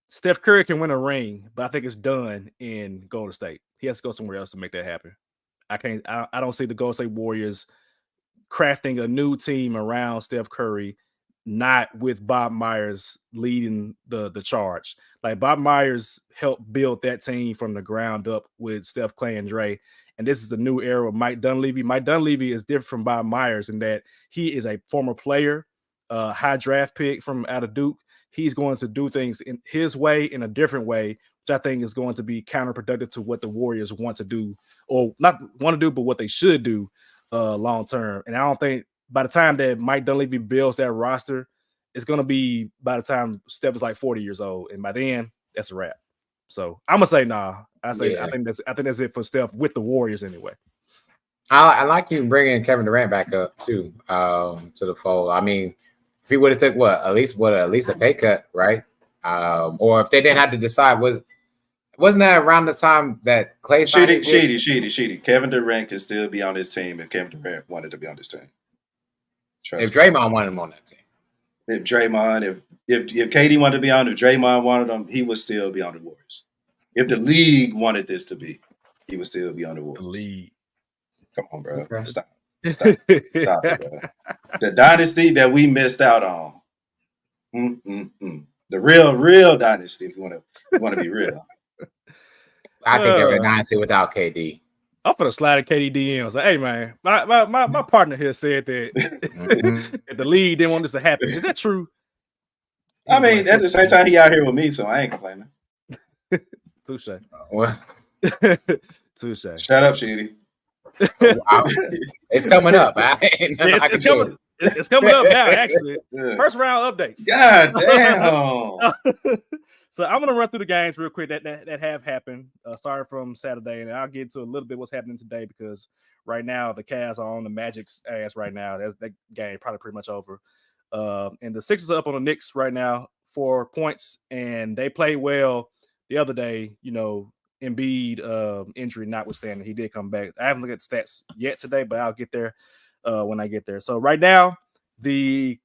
Steph Curry can win a ring, but I think it's done in Golden State. He has to go somewhere else to make that happen. I don't see the Golden State Warriors crafting a new team around Steph Curry, not with Bob Myers leading the charge. Like Bob Myers helped build that team from the ground up with Steph, Clay, and Dre. And this is a new era of Mike Dunleavy. Mike Dunleavy is different from Bob Myers in that he is a former player, high draft pick from out of Duke. He's going to do things in his way, in a different way, which I think is going to be counterproductive to what the Warriors want to do, or not want to do, but what they should do long term. And I don't think by the time that Mike Dunleavy builds that roster, it's going to be by the time Steph is like 40 years old. And by then, that's a wrap. So I'm going to say nah. I think that's it for Steph with the Warriors anyway. I like you bringing Kevin Durant back up too, to the fold. I mean, if he would have took at least a pay cut, right? Or if they didn't have to decide, wasn't that around the time that Clay signed? Sheedy. Kevin Durant can still be on his team if Kevin Durant wanted to be on this team. If Draymond wanted him on that team. If Draymond, if KD wanted to be on, if Draymond wanted him, he would still be on the Warriors. If the league wanted this to be, he would still be on the Warriors. The league. Come on, bro. Okay. Stop it, bro. The dynasty that we missed out on. The real dynasty, if you want to be real. I think they're a dynasty without KD. I'm gonna slide a KD DMs. Like, hey man, my partner here said that, that the league didn't want this to happen. Is that true? I mean, at the same time, he out here with me, so I ain't complaining. Touche. What? Touche. Shut up, Sheedy. It's coming up. It's coming up now, actually. Yeah. First round updates. God damn. So I'm gonna run through the games real quick that have happened. Starting from Saturday, and I'll get into a little bit what's happening today because right now the Cavs are on the Magic's ass right now. That game probably pretty much over. And the Sixers are up on the Knicks right now, 4 points, and they played well the other day. You know, Embiid injury notwithstanding, he did come back. I haven't looked at the stats yet today, but I'll get there when I get there. So right now, the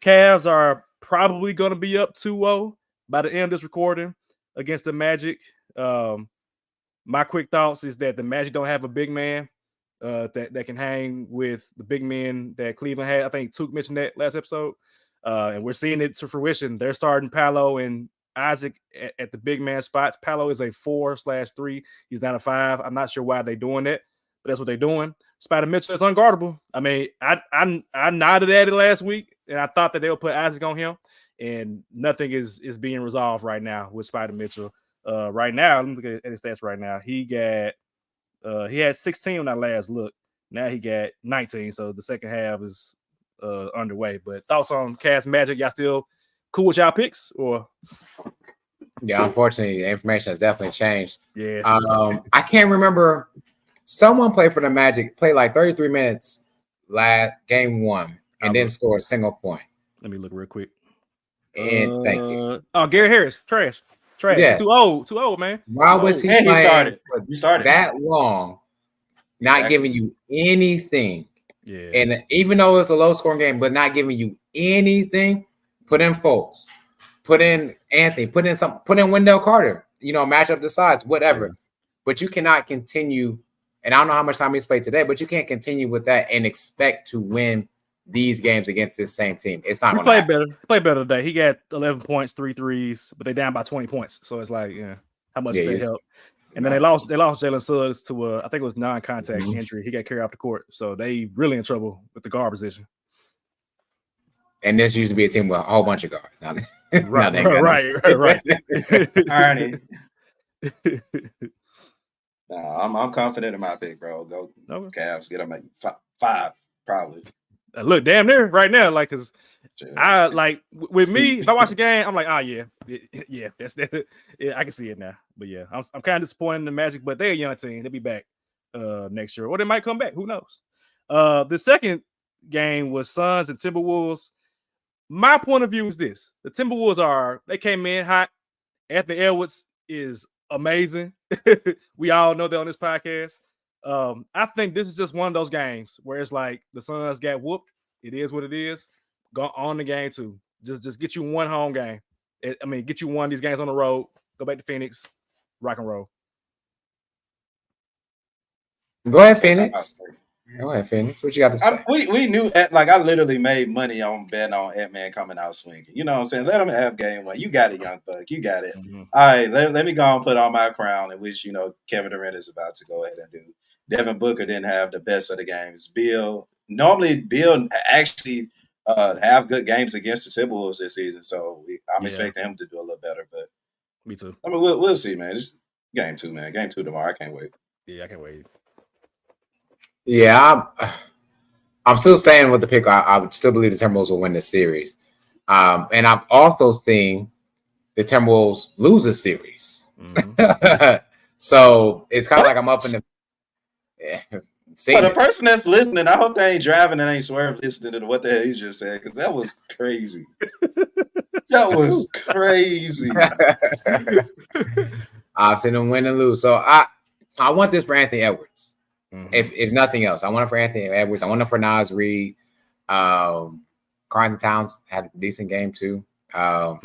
Cavs are probably going to be up 2-0 by the end of this recording against the Magic. My quick thoughts is that the Magic don't have a big man that can hang with the big men that Cleveland had. I think Took mentioned that last episode. And we're seeing it to fruition. They're starting Paolo and Isaac at the big man spots. Paolo is a 4/3. He's down a 5. I'm not sure why they're doing that, but that's what they're doing. Spider Mitchell is unguardable. I mean, I nodded at it last week, and I thought that they'll put Isaac on him, and nothing is being resolved right now with Spider Mitchell. Right now, let me look at his stats right now. He had 16 when I last looked. Now he got 19. So the second half is underway. But thoughts on Cavs Magic? Y'all still cool with y'all picks? Or yeah, unfortunately, the information has definitely changed. Yeah. I can't remember. Someone played for the Magic, played like 33 minutes last game 1, and then scored a single point. Let me look real quick. And thank you. Oh, Gary Harris, trash. Yes. Too old, man. Why was he playing he started that long, not giving you anything? Yeah. And even though it's a low scoring game, but not giving you anything, put in Fultz, put in Anthony, put in Wendell Carter, match up the size, whatever. Yeah. But you cannot continue, and I don't know how much time he's played today, but you can't continue with that and expect to win these games against this same team. It's not. He played better. He played better today. He got 11 points, 3 threes, but they down by 20 points. So it's like, how much did they help? And then they lost Jalen Suggs to I think it was non-contact injury. He got carried off the court. So they really in trouble with the guard position. And this used to be a team with a whole bunch of guards. Right. Irony. I'm confident in my pick, bro. Go Cavs. Get them at 5, probably. Look, damn near right now, like, cause I like with me. If I watch the game, I'm like, that's that. Yeah, I can see it now. But yeah, I'm kind of disappointed in the Magic, but they're a young team. They'll be back next year, or they might come back. Who knows? The second game was Suns and Timberwolves. My point of view is this: the Timberwolves they came in hot. Anthony Edwards is amazing. We all know that on this podcast. I think this is just one of those games where it's like the Suns got whooped. It is what it is. Go on the game too. Just get you one home game. Get you one of these games on the road. Go back to Phoenix. Rock and roll. Go ahead, Phoenix. What you got to say? We knew, like, I literally made money on betting on Ant-Man coming out swinging. You know what I'm saying? Let him have game 1. You got it, young buck. You got it. Mm-hmm. All right, let me go and put on my crown, in which, Kevin Durant is about to go ahead and do. Devin Booker didn't have the best of the games. Normally Bill actually have good games against the Timberwolves this season, so I'm expecting him to do a little better. But me too. I mean, we'll see, man. Just game 2, man. Game 2 tomorrow. I can't wait. Yeah, I can't wait. Yeah, I'm still staying with the pick. I would still believe the Timberwolves will win this series, and I'm also seeing the Timberwolves lose a series. Mm-hmm. So it's kind of like I'm up in the. For the person that's listening, I hope they ain't driving and ain't swerve listening to what the hell you just said, because that was crazy. That was crazy. I've seen them win and lose. So I want this for Anthony Edwards. Mm-hmm. If nothing else, I want it for Anthony Edwards. I want it for Naz Reid. Carlton Towns had a decent game too. I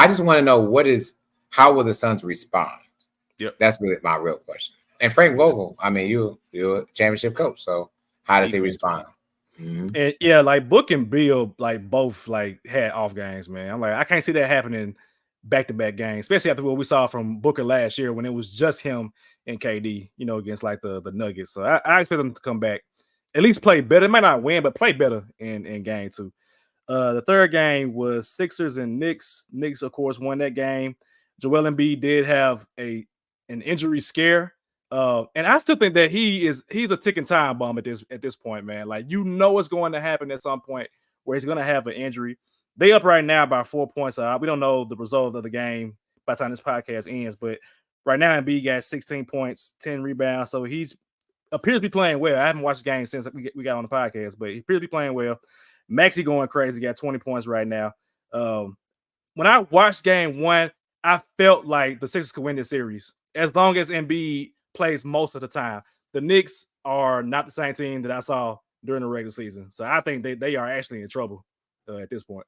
just want to know how will the Suns respond? Yep. That's really my real question. And Frank Vogel, you're a championship coach, so how does he respond? Mm-hmm. And yeah, like Book and Bill, like both like had off games, man. I'm like, I can't see that happening back-to-back games, especially after what we saw from Booker last year when it was just him and KD, against like the Nuggets. So I expect them to come back, at least play better. It might not win, but play better in game 2. The third game was Sixers and Knicks. Knicks, of course, won that game. Joel Embiid did have an injury scare. And I still think that he's a ticking time bomb at this point, man. Like, it's going to happen at some point where he's going to have an injury. They up right now by 4 points. We don't know the result of the game by the time this podcast ends, but right now Embiid got 16 points, 10 rebounds. So he's appears to be playing well. I haven't watched the game since we got on the podcast, but he appears to be playing well. Maxey going crazy, got 20 points right now. When I watched game 1, I felt like the Sixers could win this series as long as Embiid plays most of the time. The Knicks are not the same team that I saw during the regular season. So I think they are actually in trouble at this point.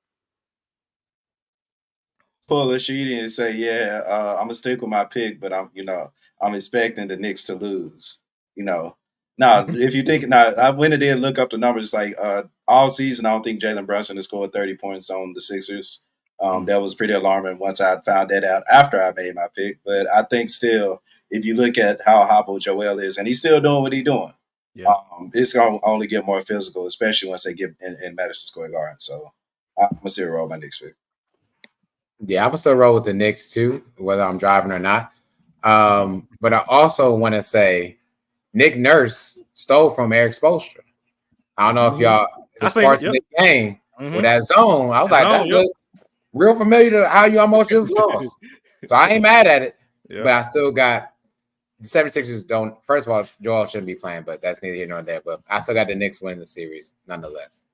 Pull a sheet and say, I'm gonna stick with my pick, but I'm expecting the Knicks to lose. Now, if you think I went and did look up the numbers. Like all season, I don't think Jalen Brunson has scored 30 points on the Sixers. That was pretty alarming once I found that out after I made my pick. But I think still, if you look at how hobbled Joel is, and he's still doing what he's doing, it's going to only get more physical, especially once they get in Madison Square Garden. So I'm going to still roll my Knicks pick. Yeah, I'm going to still roll with the Knicks too, whether I'm driving or not. But I also want to say Nick Nurse stole from Eric Spoelstra. I don't know if y'all was parts of the game with that zone. I was like, that's real familiar to how you almost just lost. So I ain't mad at it. Yep. But I still got the 76ers don't. First of all, Joel shouldn't be playing, but that's neither here nor there. But I still got the Knicks winning the series nonetheless.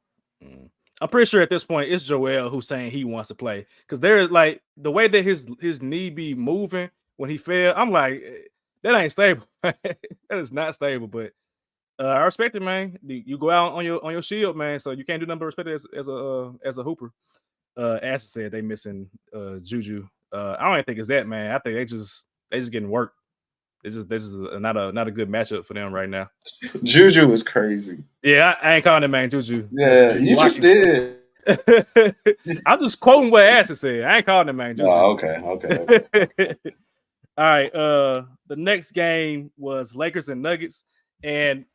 I'm pretty sure at this point it's Joel who's saying he wants to play because there's like the way that his knee be moving when he fell. I'm like, that ain't stable. That is not stable. But I respect it, man. You go out on your shield, man. So you can't do nothing but respect it as a hooper. As I said, they missing Juju. I don't even think it's that, man. I think they just getting worked. This is not a good matchup for them right now. Juju is crazy. Yeah, I ain't calling that man Juju. Yeah, you just did. I'm just quoting what Acid said. I ain't calling that man Juju. Oh, okay. All right. The next game was Lakers and Nuggets, and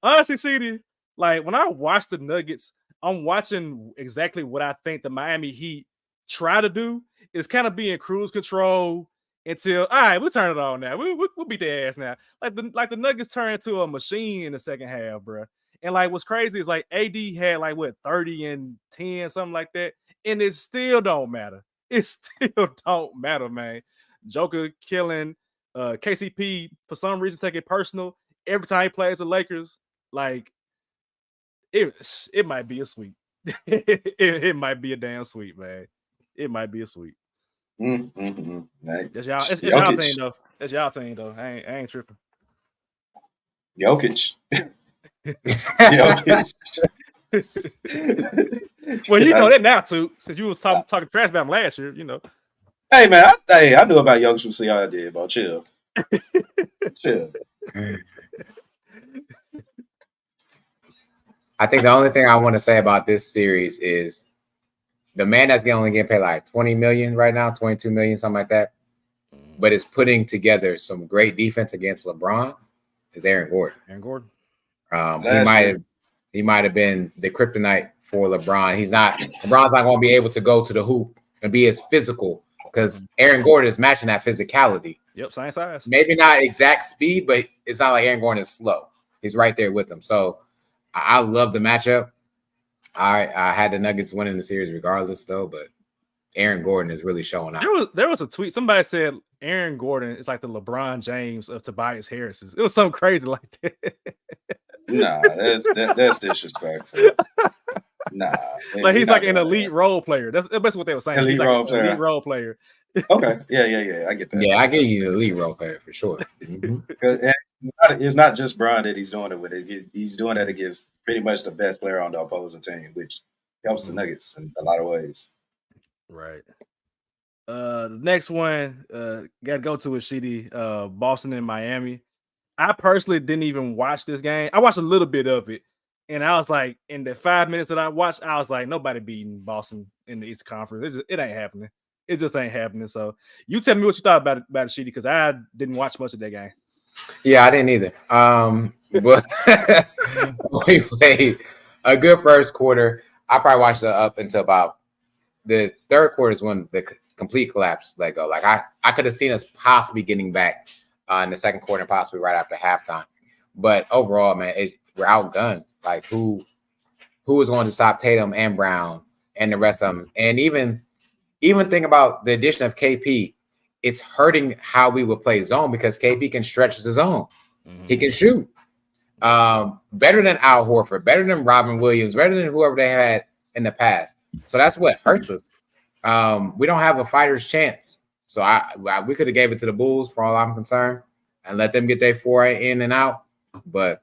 honestly, CD, like when I watch the Nuggets, I'm watching exactly what I think the Miami Heat try to do is kind of be in cruise control. Until all right, we'll turn it on now. We'll beat their ass now. Like the Nuggets turned into a machine in the second half, bro. And like what's crazy is like AD had like what 30 and 10, something like that, and it still don't matter. It still don't matter, man. Joker killing KCP for some reason take it personal every time he plays the Lakers. Like it might be a sweep. it might be a damn sweep, man. It might be a sweep. That's y'all team though. That's y'all team though. I ain't tripping. Jokic. Well, you know that now too, since you was talking trash about him last year. You know. Hey man, I knew about Jokic before y'all did. But chill. I think the only thing I want to say about this series is the man that's only getting paid like $20 million right now, $22 million, something like that, but is putting together some great defense against LeBron is Aaron Gordon. He might have been the kryptonite for LeBron. LeBron's not going to be able to go to the hoop and be as physical because Aaron Gordon is matching that physicality. Yep, same size. Maybe not exact speed, but it's not like Aaron Gordon is slow. He's right there with him. So I love the matchup. I had the Nuggets winning the series regardless, though, but Aaron Gordon is really showing out. There was a tweet. Somebody said Aaron Gordon is like the LeBron James of Tobias Harris's. It was something crazy like that. Nah, that's disrespectful. Nah. Like he's like an elite role player. That's what they were saying. Elite role player. Okay. Yeah. I get that. Yeah, I give you the elite role player for sure. It's not just Bron that he's doing it with. He's doing that against pretty much the best player on the opposing team, which helps the Nuggets in a lot of ways. Right. The next one got to go to is shitty Boston and Miami. I personally didn't even watch this game. I watched a little bit of it, and I was like, in the 5 minutes that I watched, I was like, nobody beating Boston in the East Conference. It ain't happening. It just ain't happening. So you tell me what you thought about it, shitty, because I didn't watch much of that game. Yeah, I didn't either. But we played a good first quarter. I probably watched it up until about the third quarter is when the complete collapse let go. Like I could have seen us possibly getting back in the second quarter and possibly right after halftime. But overall, man, we're outgunned. Like who is going to stop Tatum and Brown and the rest of them? And even think about the addition of KP. It's hurting how we would play zone because KP can stretch the zone. Mm-hmm. He can shoot. Better than Al Horford, better than Robin Williams, better than whoever they had in the past. So that's what hurts us. We don't have a fighter's chance. So we could have gave it to the Bulls for all I'm concerned and let them get their foray in and out. But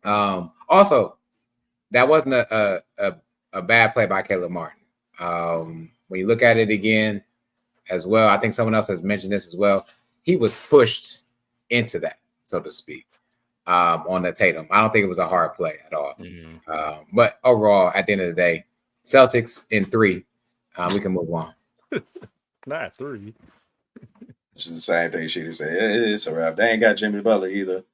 also, that wasn't a bad play by Caleb Martin. When you look at it again, as well, I think someone else has mentioned this as well. He was pushed into that, so to speak, on the Tatum. I don't think it was a hard play at all. Mm-hmm. But overall, at the end of the day, Celtics in 3. We can move on. Not 3. Which is the same thing she said. It's a wrap. They ain't got Jimmy Butler either.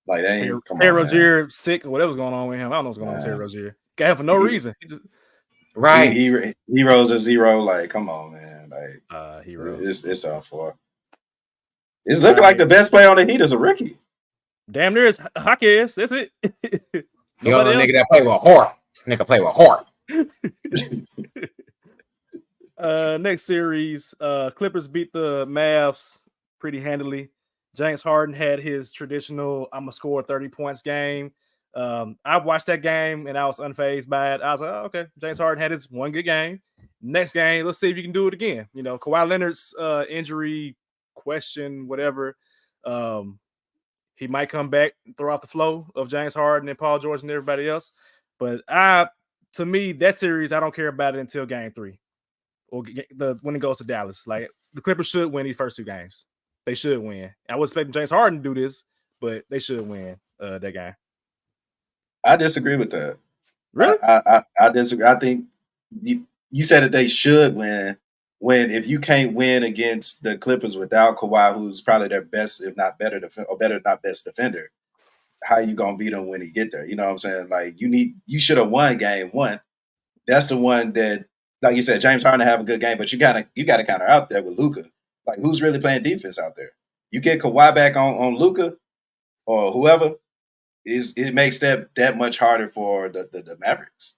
Like they ain't. Come Terry on, Rozier sick or whatever's going on with him. I don't know what's going on with Terry Rozier. Got him for no reason. He just, right. Heroes are 0. Like, come on, man. Like, hero. It's done for. It's looking like the best player on the Heat is a rookie. Damn near is hockey ass. That's it. The only nigga that play with heart. Nigga play with heart. Next series, Clippers beat the Mavs pretty handily. James Harden had his traditional "I'm gonna score 30 points" game. I watched that game and I was unfazed by it. I was like, oh, okay, James Harden had his one good game. Next game, let's see if you can do it again. You know, Kawhi Leonard's injury question, whatever. He might come back and throw out the flow of James Harden and Paul George and everybody else. But to me, that series, I don't care about it until game 3 or when it goes to Dallas. Like, the Clippers should win these first 2 games. They should win. I was expecting James Harden to do this, but they should win that game. I disagree with that. Really? I disagree. I think you said that they should win. If you can't win against the Clippers without Kawhi, who's probably their best, if not better, not best defender, how you gonna beat him when he get there? You know what I'm saying? Like, you should have won game 1. That's the one that, like you said, James Harden have a good game, but you got to counter out there with Luka. Like, who's really playing defense out there? You get Kawhi back on Luka or whoever, it makes that much harder for the Mavericks.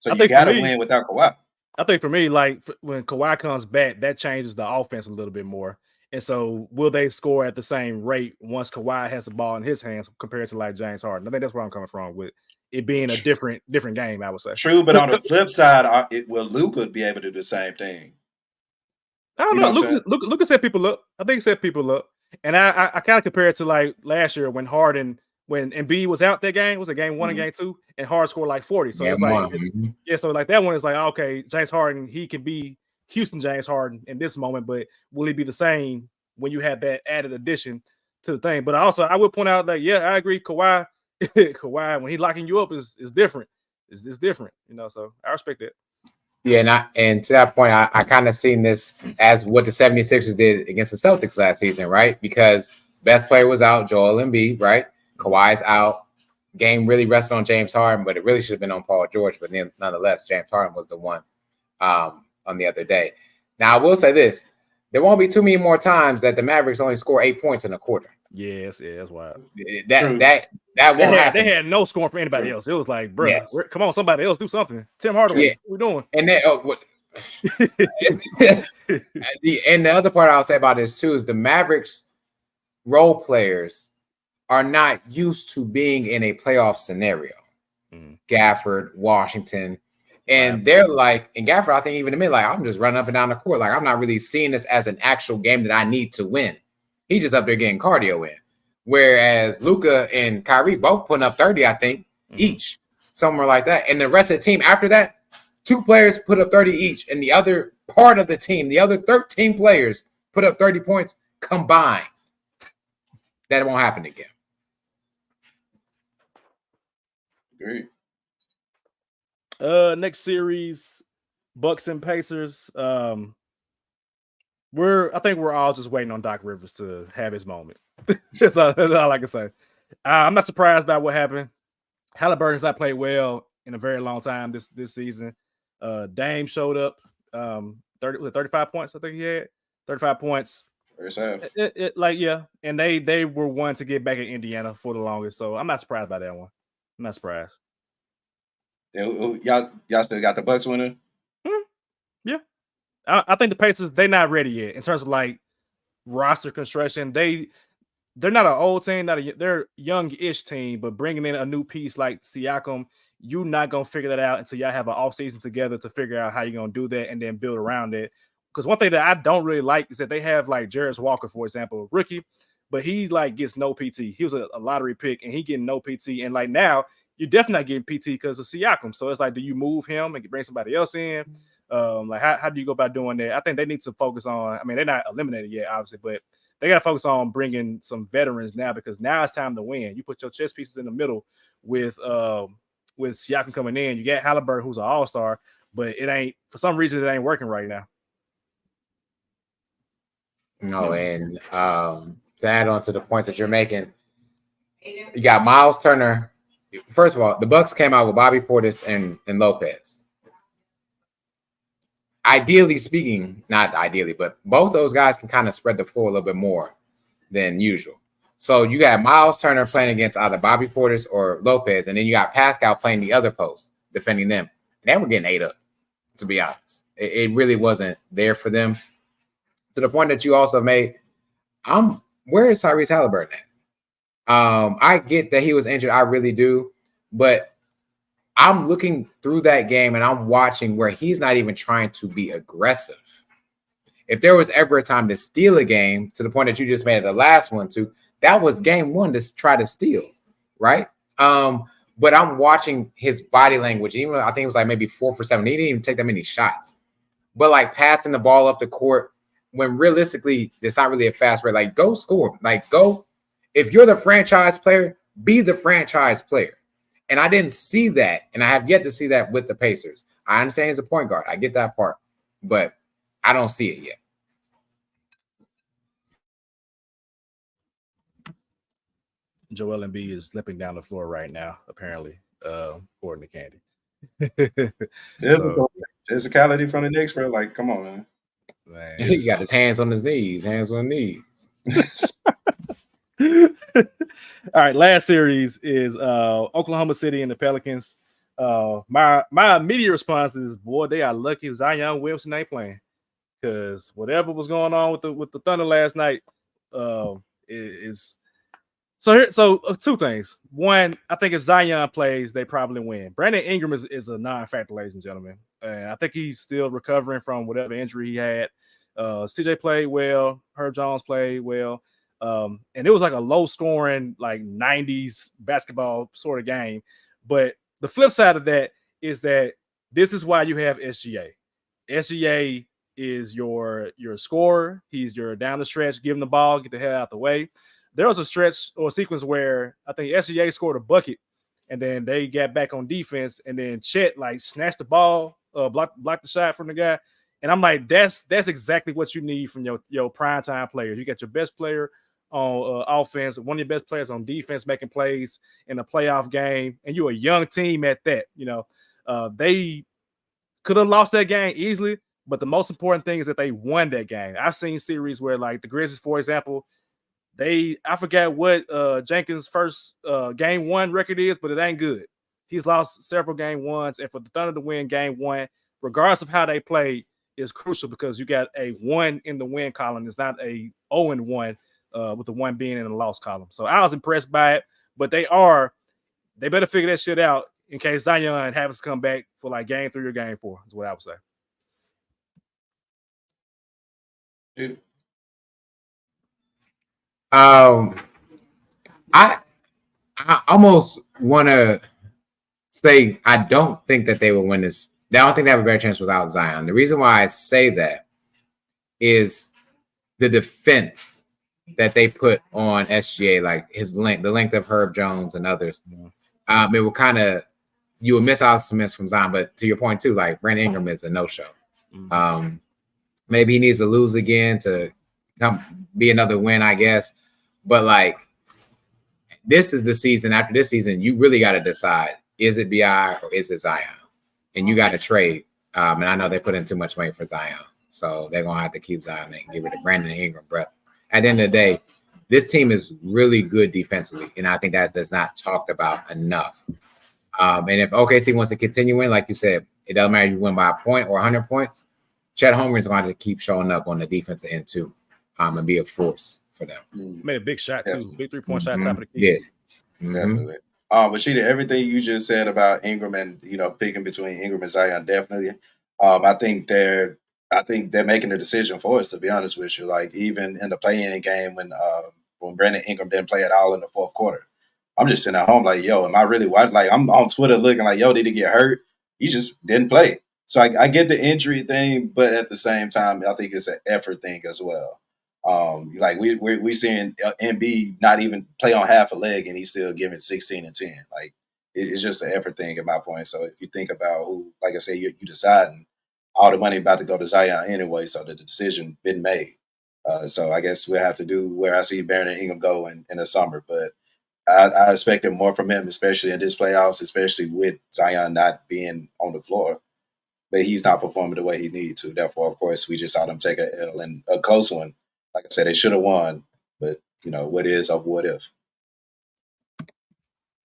So you got to win without Kawhi. I think for me, like, when Kawhi comes back, that changes the offense a little bit more. And so will they score at the same rate once Kawhi has the ball in his hands compared to like James Harden? I think that's where I'm coming from with it being a different game, I would say. True, but on the flip side, will Luka be able to do the same thing? I don't know. Luka set people up. I think he set people up. And I kind of compare it to like last year when Embiid was out that game. It was a game 1 and game 2, and Harden scored like 40. So it's like, so like that one is like, okay, James Harden, he can be Houston James Harden in this moment, but will he be the same when you have that added addition to the thing? But also, I would point out that, I agree, Kawhi, when he's locking you up is different. It's different, so I respect that. Yeah, and to that point, I kind of seen this as what the 76ers did against the Celtics last season, right? Because best player was out, Joel Embiid, right? Kawhi's out. Game really rested on James Harden, but it really should have been on Paul George. But then, nonetheless, James Harden was the one on the other day. Now, I will say this. There won't be too many more times that the Mavericks only score 8 points in a quarter. Yes, that's wild. That won't happen. They had no scoring for anybody else. It was like, bro, come on, somebody else, do something. Tim Hardaway, what we doing? And then, and the other part I'll say about this too is the Mavericks role players are not used to being in a playoff scenario. Gafford, Washington, and they're like, and Gafford, I think even admit, like, I'm just running up and down the court. Like, I'm not really seeing this as an actual game that I need to win. He's just up there getting cardio in. Whereas Luka and Kyrie both putting up 30, I think, each, somewhere like that. And the rest of the team after that, 2 players put up 30 each, and the other part of the team, the other 13 players put up 30 points combined. That won't happen again. Great. Next series, Bucks and Pacers. I think we're all just waiting on Doc Rivers to have his moment. That's all I can say. I'm not surprised by what happened. Halliburton's not played well in a very long time this season. Dame showed up, 35 points. I think he had 35 points. First half. And they were one to get back in Indiana for the longest. So I'm not surprised by that one. I'm not surprised. Y'all still got the Bucks winning? Yeah. I think the Pacers, they're not ready yet in terms of like roster construction. They're not an old team, they're a young-ish team, but bringing in a new piece like Siakam, you're not going to figure that out until y'all have an offseason together to figure out how you're going to do that and then build around it. Because one thing that I don't really like is that they have like Jarris Walker, for example, rookie, but he like gets no PT. He was a lottery pick and he getting no PT. And like now, you're definitely not getting PT because of Siakam. So it's like, do you move him and bring somebody else in? Like how do you go about doing that? I think they need to focus on, I mean, they're not eliminated yet, obviously, but they got to focus on bringing some veterans now because now it's time to win. You put your chess pieces in the middle with Siakam coming in. You got Halliburton, who's an all-star, but it ain't for some reason it ain't working right now. No, and to add on to the points that you're making, you got Miles Turner. First of all, the Bucks came out with Bobby Portis and Lopez. Ideally speaking, not ideally, but both those guys can kind of spread the floor a little bit more than usual. So you got Miles Turner playing against either Bobby Portis or Lopez, and then you got Pascal playing the other post, defending them. And they were getting ate up, to be honest. It really wasn't there for them. To the point that you also made, where is Tyrese Halliburton at? I get that he was injured, I really do, but I'm looking through that game and I'm watching where he's not even trying to be aggressive. If there was ever a time to steal a game, to the point that you just made it the last one too, that was game one to try to steal, right? But I'm watching his body language. Even I think it was like maybe 4 for 7. He didn't even take that many shots. But like passing the ball up the court when realistically it's not really a fast break. Like go score. Like go. If you're the franchise player, be the franchise player. And I didn't see that, and I have yet to see that with the Pacers. I understand he's a point guard. I get that part, but I don't see it yet. Joel Embiid is slipping down the floor right now, apparently, according to Candy. Physicality from the Knicks, bro. Like, come on, man. He got his hands on his knees. All right, last series is Oklahoma City and the Pelicans. My immediate response is, boy, they are lucky Zion Williamson ain't playing, because whatever was going on with the Thunder last night is so two things. One, I think if Zion plays, they probably win. Brandon Ingram is a non-factor, ladies and gentlemen, and I think he's still recovering from whatever injury he had. CJ played well, Herb Jones played well. And it was like a low scoring, like 90s basketball sort of game. But the flip side of that is that this is why you have SGA. SGA is your scorer. He's your down the stretch, give him the ball, get the hell out the way. There was a stretch or a sequence where I think SGA scored a bucket, and then they got back on defense, and then Chet like snatched the ball, blocked the shot from the guy. And I'm like, that's exactly what you need from your primetime players. You got your best player on offense, one of your best players on defense making plays in a playoff game, and you're a young team at that. They could have lost that game easily, but the most important thing is that they won that game. I've seen series where, like the Grizzlies, for example, I forgot what Jenkins' first game one record is, but it ain't good. He's lost several game ones, and for the Thunder to win game one, regardless of how they play, is crucial, because you got a 1 in the win column. It's not a 0-1 with the 1 being in the loss column. So I was impressed by it, but they better figure that shit out in case Zion happens to come back for like game 3 or game 4, is what I would say. Dude. I almost want to say I don't think that they will win this. I don't think they have a better chance without Zion. The reason why I say that is the defense that they put on SGA, like the length of Herb Jones and others. It will kind of, you will miss out some from Zion, but to your point too, like Brandon Ingram is a no-show. Maybe he needs to lose again to be another win, I guess. But like, this is the season. After this season, you really got to decide: is it BI or is it Zion? And you got to trade. And I know they put in too much money for Zion, so they're gonna have to keep Zion and give it to Brandon Ingram. But at the end of the day, this team is really good defensively, and I think that is not talked about enough. And if OKC wants to continue winning, like you said, it doesn't matter if you win by a point or 100 points. Chet Holmgren's going to keep showing up on the defensive end too, and be a force for them. Made a big shot too, big 3-point shot, top of the key. Yeah, definitely. But Sheeta, everything you just said about Ingram and picking between Ingram and Zion, definitely. I think they're making the decision for us, to be honest with you. Like even in the play-in game when Brandon Ingram didn't play at all in the fourth quarter, I'm just sitting at home like, yo, am I really watching? Like I'm on Twitter looking like, yo, did he get hurt? He just didn't play. So I get the injury thing, but at the same time, I think it's an effort thing as well. Like we seeing Embiid not even play on half a leg, and he's still giving 16 and 10. Like it's just an effort thing at my point. So if you think about who, like I said, you deciding all the money about to go to Zion anyway, so that the decision been made. So I guess we'll have to do where I see Barron and Ingram go in the summer. But I expected more from him, especially in this playoffs, especially with Zion not being on the floor. But he's not performing the way he needs to. Therefore, of course, we just saw them take a L and a close one. Like I said, they should have won, but what is of what if.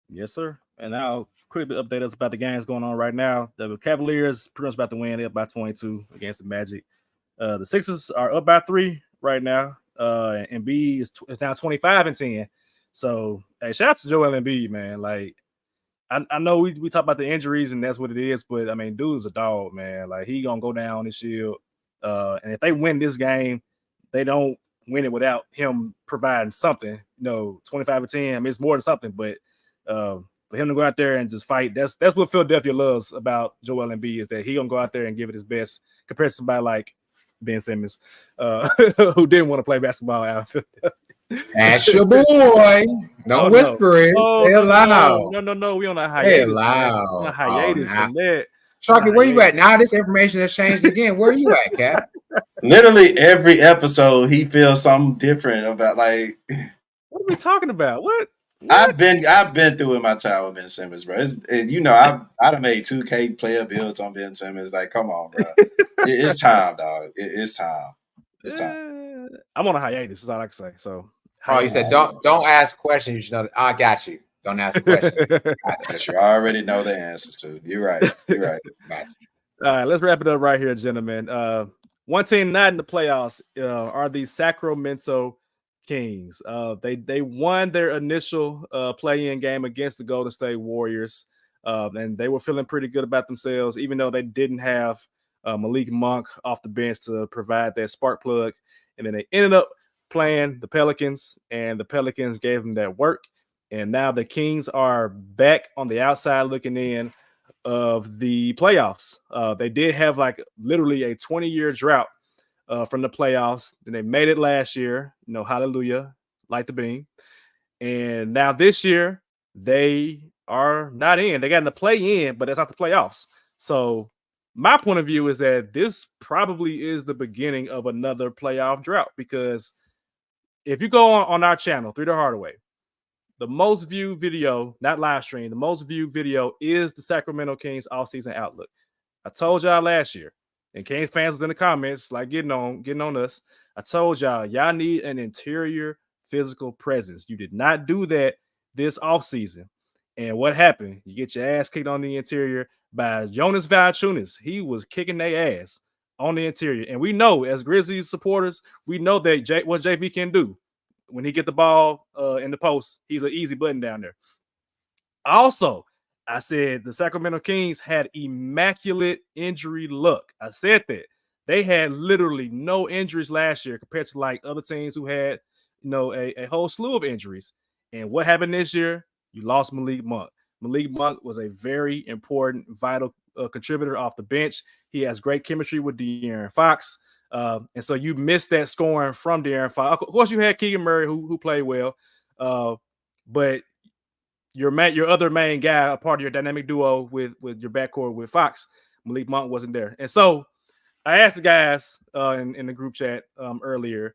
Yes, sir. And I'll quickly update us about the games going on right now. The Cavaliers pretty much about to win. They're up by 22 against the Magic. The Sixers are up by 3 right now. And Embiid is now 25-10. So, hey, shout out to Joel Embiid, man. Like, I know we talk about the injuries and that's what it is, but I mean, dude's a dog, man. Like, he gonna go down on this shield. And if they win this game, they don't win it without him providing something. 25-10. I mean, it's more than something, but for him to go out there and just fight, that's what Philadelphia loves about Joel Embiid, is that he gonna go out there and give it his best compared to somebody like Ben Simmons, who didn't want to play basketball out of Philadelphia. That's your boy. Don't whisper it. Say it loud. No. We on a hiatus. Say it loud. On a hiatus from that. Sharky, where you at? Now this information has changed again. Where are you at, Cap? Literally every episode, he feels something different about, like. What are we talking about? What? I've been through in my time with Ben Simmons, bro. I'd have made 2K player builds on Ben Simmons. Like, come on, bro. It's time, dog. It's time. It's time. I'm on a hiatus. Is all I can say. So. Oh, you said don't ask questions. You should know. I got you. Don't ask questions. You already know the answers to. You're right. Got you. All right, let's wrap it up right here, gentlemen. One team not in the playoffs are the Sacramento Kings. They won their initial play-in game against the Golden State Warriors, and they were feeling pretty good about themselves, even though they didn't have Malik Monk off the bench to provide that spark plug. And then they ended up playing the Pelicans, and the Pelicans gave them that work. And now the Kings are back on the outside looking in of the playoffs. They did have like literally a 20-year drought from the playoffs. Then they made it last year. Hallelujah, light the beam. And now this year, they are not in. They got in the play-in, but that's not the playoffs. So my point of view is that this probably is the beginning of another playoff drought, because if you go on our channel, 3 to Hardaway, the most viewed video, not live stream, the most viewed video is the Sacramento Kings offseason outlook. I told y'all last year, and Kings fans was in the comments, like getting on us. I told y'all need an interior physical presence. You did not do that this offseason. And what happened? You get your ass kicked on the interior by Jonas Valanciunas. He was kicking their ass on the interior. And we know, as Grizzlies supporters, we know that what JV can do. When he get the ball in the post, he's an easy button down there. Also, I said the Sacramento Kings had immaculate injury luck. I said that. They had literally no injuries last year compared to like other teams who had, a whole slew of injuries. And what happened this year? You lost Malik Monk. Malik Monk was a very important, vital contributor off the bench. He has great chemistry with De'Aaron Fox. And so you missed that scoring from De'Aaron Fox. Of course, you had Keegan Murray who played well, but your other main guy, a part of your dynamic duo with your backcourt with Fox, Malik Monk wasn't there. And so I asked the guys in the group chat earlier,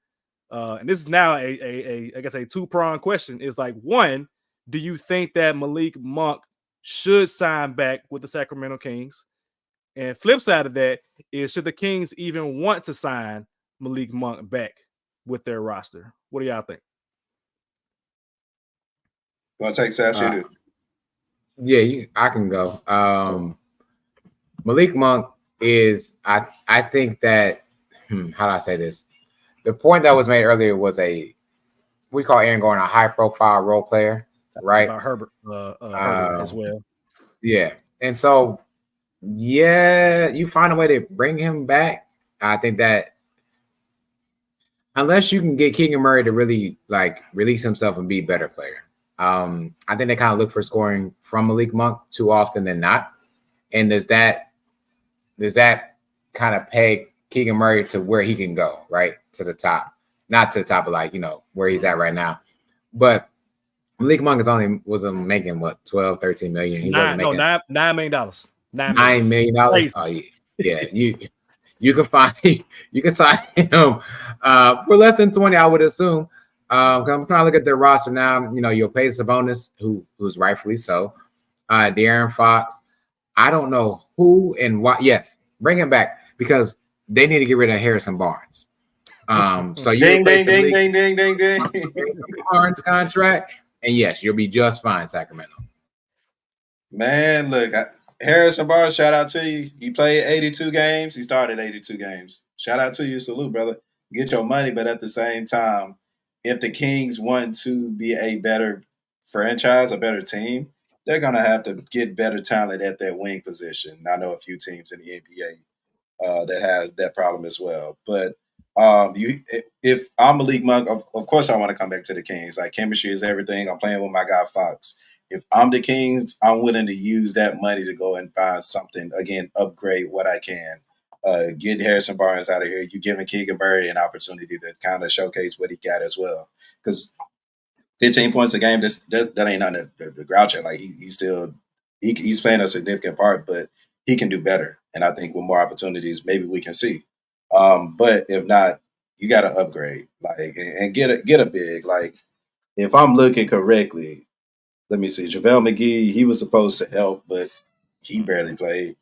and this is now I guess a two-pronged question. Is like, one, do you think that Malik Monk should sign back with the Sacramento Kings? And flip side of that is, should the Kings even want to sign Malik Monk back with their roster? What do y'all think? You want to take Sab? Yeah, I can go. Malik Monk is, I think that, how do I say this? The point that was made earlier was we call Aaron Gordon a high-profile role player, right? About Herbert as well. Yeah, and so, yeah, you find a way to bring him back. I think that unless you can get Keegan Murray to really like release himself and be a better player, I think they kind of look for scoring from Malik Monk too often than not. And does that kind of peg Keegan Murray to where he can go, right? To the top, not to the top of where he's at right now. But Malik Monk wasn't making what 12, 13 million. He wasn't making $9 million. $9 million. Oh yeah. You can find him for less than 20, I would assume. I'm trying to look at their roster now. You'll pay Sabonis, who's rightfully so. De'Aaron Fox. I don't know who and why. Yes, bring him back because they need to get rid of Harrison Barnes. So you ding. Barnes contract, and yes, you'll be just fine, Sacramento. Man, look, Harrison Barnes, shout out to you. He played 82 games. He started 82 games. Shout out to you. Salute, brother. Get your money, but at the same time, if the Kings want to be a better franchise, a better team, they're going to have to get better talent at that wing position. I know a few teams in the NBA that have that problem as well. But if I'm Malik Monk, of course I want to come back to the Kings. Like, chemistry is everything. I'm playing with my guy Fox. If I'm the Kings, I'm willing to use that money to go and find something, again, upgrade what I can. Get Harrison Barnes out of here. You're giving Keegan Murray an opportunity to kind of showcase what he got as well. Because 15 points a game, that ain't nothing to grouch at. Like, he's playing a significant part, but he can do better. And I think with more opportunities, maybe we can see. But if not, you got to upgrade, like, and get a big. Like, if I'm looking correctly, let me see. JaVale McGee, he was supposed to help, but he barely played.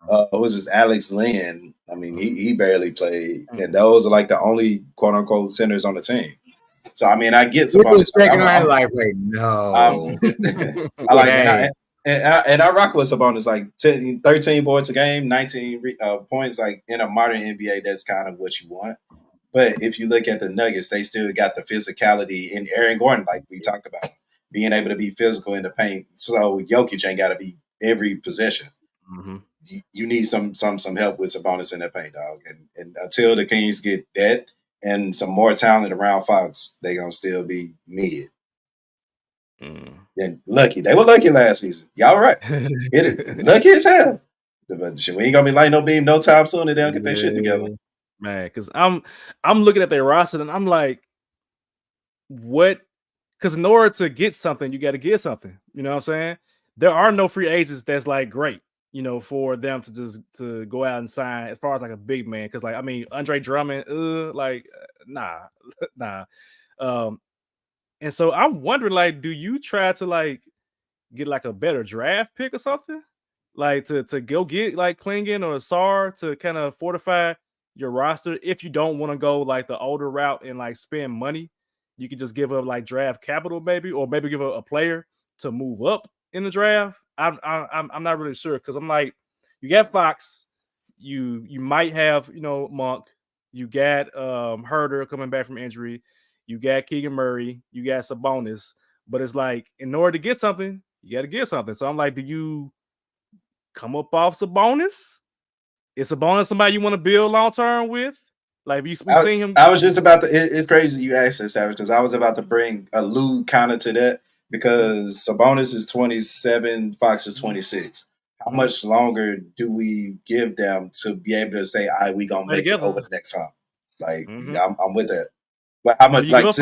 Was this Alex Lynn? I mean, he barely played. And those are like the only quote unquote centers on the team. So I mean, I get some. No. I like and I rock with Sabonis, like 13 points a game, 19 points. Like, in a modern NBA, that's kind of what you want. But if you look at the Nuggets, they still got the physicality in Aaron Gordon, like we talked about, being able to be physical in the paint. So Jokic ain't got to be every possession. Mm-hmm. You need some help with Sabonis in the paint, dog. And until the Kings get that and some more talent around Fox, they gonna still be mid. And lucky. They were lucky last season. Y'all right. Lucky as hell. But we ain't gonna be lighting no beam no time soon and they don't get their shit together. Man, because I'm looking at their roster and I'm like, what? Because in order to get something, you got to give something. You know what I'm saying? There are no free agents that's like great, for them to just to go out and sign as far as like a big man. Because, like, I mean, Andre Drummond, nah. And so I'm wondering, like, do you try to like get like a better draft pick or something, like to go get like Klingon or Sar to kind of fortify your roster if you don't want to go like the older route and like spend money? You could just give up like draft capital, maybe, or maybe give a player to move up in the draft. I'm not really sure because I'm like, you got Fox, you might have Monk, you got Herder coming back from injury, you got Keegan Murray, you got Sabonis, but it's like in order to get something, you got to give something. So I'm like, do you come up off Sabonis? Is Sabonis somebody you want to build long term with? Like, we've seen him. I was just about to. It's crazy you asked that, Savage, because I was about to bring a allude kind of to that because Sabonis is 27, Fox is 26. How much longer do we give them to be able to say, "All right, we gonna make it over the next time"? Like, yeah, I'm with that. But how much? Like, to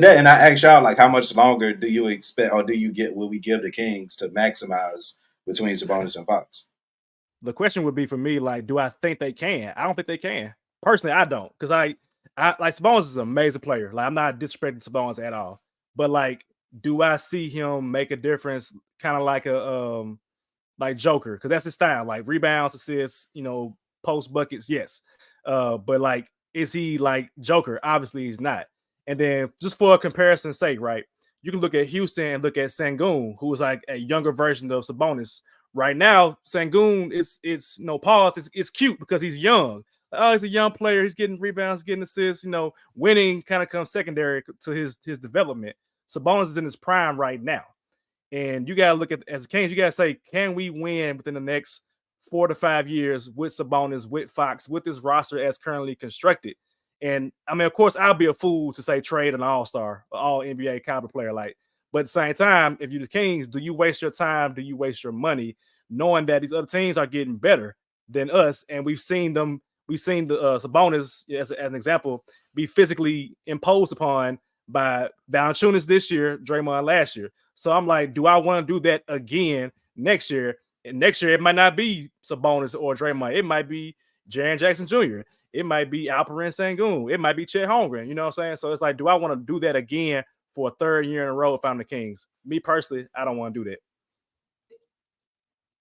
that, and I asked y'all, like, how much longer do you expect, or do you get? Will we give the Kings to maximize between Sabonis and Fox? The question would be for me, like, do I think they can? I don't think they can. Personally, I don't, because I like Sabonis is an amazing player. Like, I'm not disrespecting Sabonis at all, but like, do I see him make a difference? Kind of like a like Joker, because that's his style, like rebounds, assists, post buckets, yes. But like, is he like Joker? Obviously, he's not. And then just for a comparison's sake, right? You can look at Houston and look at Sengun, who is like a younger version of Sabonis. Right now, Sengun it's no pause. It's cute because he's young. Oh, he's a young player. He's getting rebounds, getting assists. Winning kind of comes secondary to his development. Sabonis is in his prime right now, and you gotta look at as Kings. You gotta say, can we win within the next 4 to 5 years with Sabonis, with Fox, with this roster as currently constructed? And I mean, of course, I'll be a fool to say trade an all-star, all NBA caliber player, like. But at the same time, if you're the Kings, do you waste your time? Do you waste your money, knowing that these other teams are getting better than us? And we've seen the Sabonis, as an example, be physically imposed upon by Valanciunas this year, Draymond last year. So I'm like, do I want to do that again next year? And next year, it might not be Sabonis or Draymond. It might be Jaren Jackson Jr. It might be Alperen Sengun. It might be Chet Holmgren. You know what I'm saying? So it's like, do I want to do that again for a third year in a row if I'm the Kings? Me personally, I don't want to do that.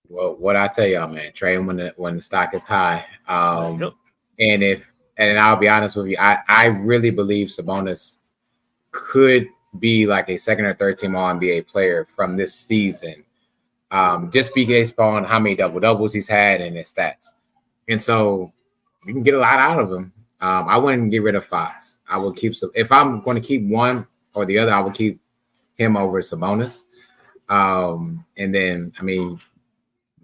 Well, what I tell y'all, man, trade when the stock is high. And I'll be honest with you, I really believe Sabonis could be like a second or third team All NBA player from this season. Just based on how many double doubles he's had and his stats. And so you can get a lot out of him. I wouldn't get rid of Fox. I will keep some. If I'm going to keep one or the other, I will keep him over Sabonis. And then, I mean,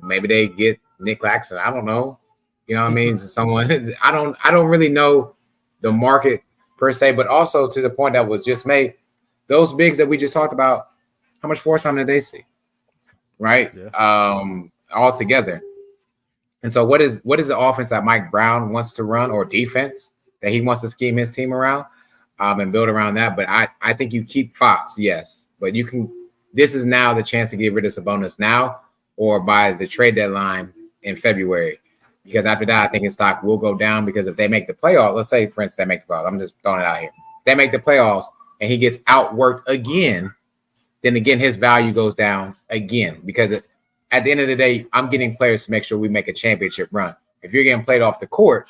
maybe they get Nick Claxton. I don't know. You know what I mean? Someone I don't really know the market per se, but also to the point that was just made, those bigs that we just talked about, how much force time did they see? Right? Yeah. All together. And so what is the offense that Mike Brown wants to run, or defense that he wants to scheme his team around and build around that? But I think you keep Fox, yes. But this is now the chance to get rid of Sabonis now or by the trade deadline in February. Because after that, I think his stock will go down, because if they make the playoffs, let's say, for instance, they make the playoffs. I'm just throwing it out here. If they make the playoffs and he gets outworked again, then again, his value goes down again, because at the end of the day, I'm getting players to make sure we make a championship run. If you're getting played off the court,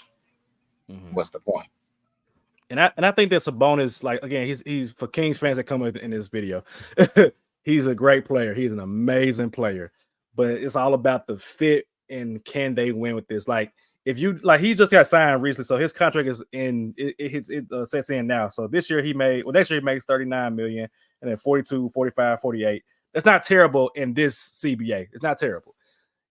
what's the point? And I think that's a bonus. Like, again, he's for Kings fans that come in this video. He's a great player. He's an amazing player, but it's all about the fit and can they win with this? Like, if you he just got signed recently, so his contract is in. It sets in now. So this year next year he makes $39 million, and then 42, 45, 48. That's not terrible in this CBA. It's not terrible.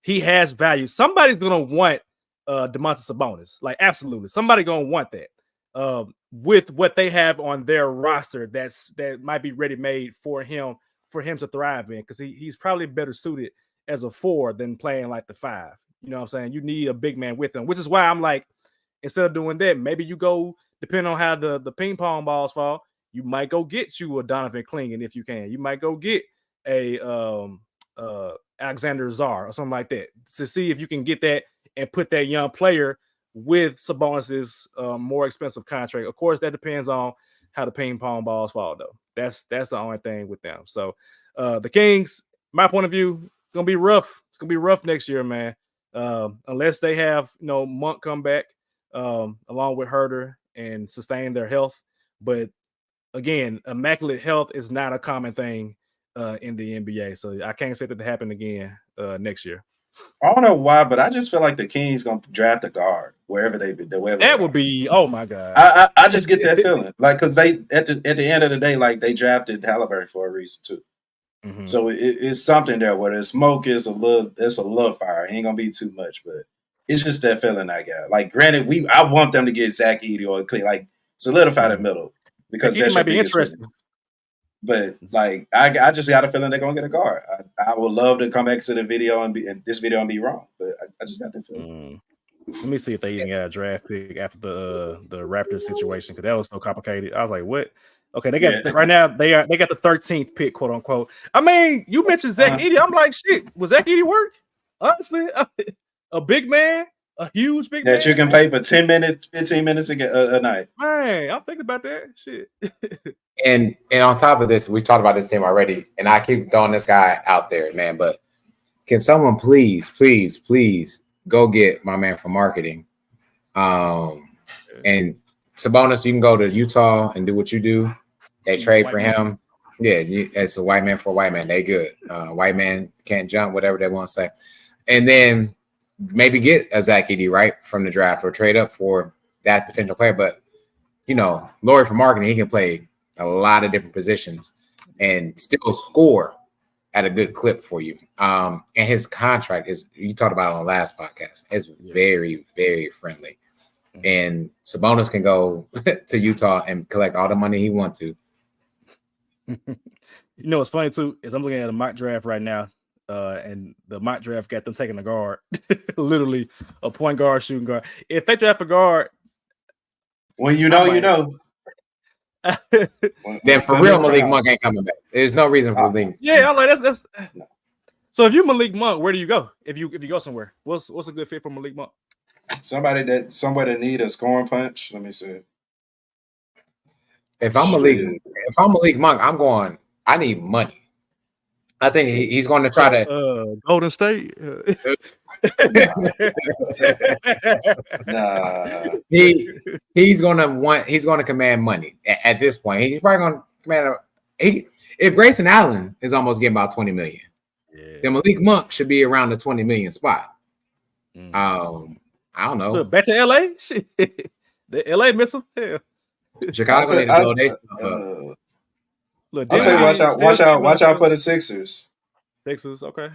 He has value. Somebody's gonna want Domantas Sabonis. Like, absolutely, somebody gonna want that. With what they have on their roster, that might be ready made for him to thrive in, because he's probably better suited as a 4 than playing like the 5. You know what I'm saying? You need a big man with him, which is why I'm like, instead of doing that, maybe you go, depending on how the ping pong balls fall, you might go get you a Donovan Clingan if you can. You might go get a Alexander Czar or something like that, to see if you can get that and put that young player with Sabonis's more expensive contract. Of course, that depends on how the ping pong balls fall, though. That's the only thing with them. So the Kings, my point of view, it's gonna be rough. It's gonna be rough next year, man. Unless they have Monk come back along with Herter and sustain their health. But again, immaculate health is not a common thing in the NBA. So I can't expect it to happen again next year. I don't know why, but I just feel like the Kings gonna draft a guard wherever they be. That would be, oh my god! I just get that feeling, like, because they at the end of the day, like, they drafted Haliburton for a reason too. Mm-hmm. So it's something there where the smoke is a little fire. It ain't gonna be too much, but it's just that feeling I got. Like, granted, I want them to get Zach Edey or like solidify the middle, because that might be interesting. But like, I just got a feeling they're gonna get a guard. I would love to come back to the video and be wrong, but I just got that feeling. Let me see if they even got a draft pick after the Raptors situation, because that was so complicated. I was like, what? Okay, they got right now. They got the 13th pick, quote unquote. I mean, you mentioned Zach Edey. I'm like, shit. Was Zach Edey work? Honestly, a big man, a huge big man that you can pay for 10 minutes, 15 minutes a night. Man, I'm thinking about that shit. and on top of this, we talked about this team already, and I keep throwing this guy out there, man. But can someone please go get my man from marketing? And Sabonis, you can go to Utah and do what you do. They trade for him. Yeah, it's a white man for a white man. They good. White man can't jump, whatever they want to say. And then maybe get a Zach Edey, right, from the draft, or trade up for that potential player. But, Laurie from marketing, he can play a lot of different positions and still score at a good clip for you. And his contract is, you talked about it on the last podcast, is very, very friendly. And Sabonis can go to Utah and collect all the money he wants to. What's funny too is I'm looking at a mock draft right now, and the mock draft got them taking a guard, literally a point guard, shooting guard. If they draft a guard, well, you know. Then for real, Malik Monk ain't coming back. There's no reason for Malik. Yeah, I'm like that's. So if you Malik Monk, where do you go? If you go somewhere, what's a good fit for Malik Monk? Somebody that need a scoring punch. Let me see. If I'm Malik Monk, I'm going. I need money. I think he's going to try to Golden State. Nah. He's going to command money at this point. He's probably going to command. If Grayson Allen is almost getting about $20 million, then Malik Monk should be around the $20 million spot. I don't know. Look, back to LA. Shit. The LA miss him. Yeah. Chicago need to blow their stuff up. Look, I say watch out for the Sixers. Sixers, okay.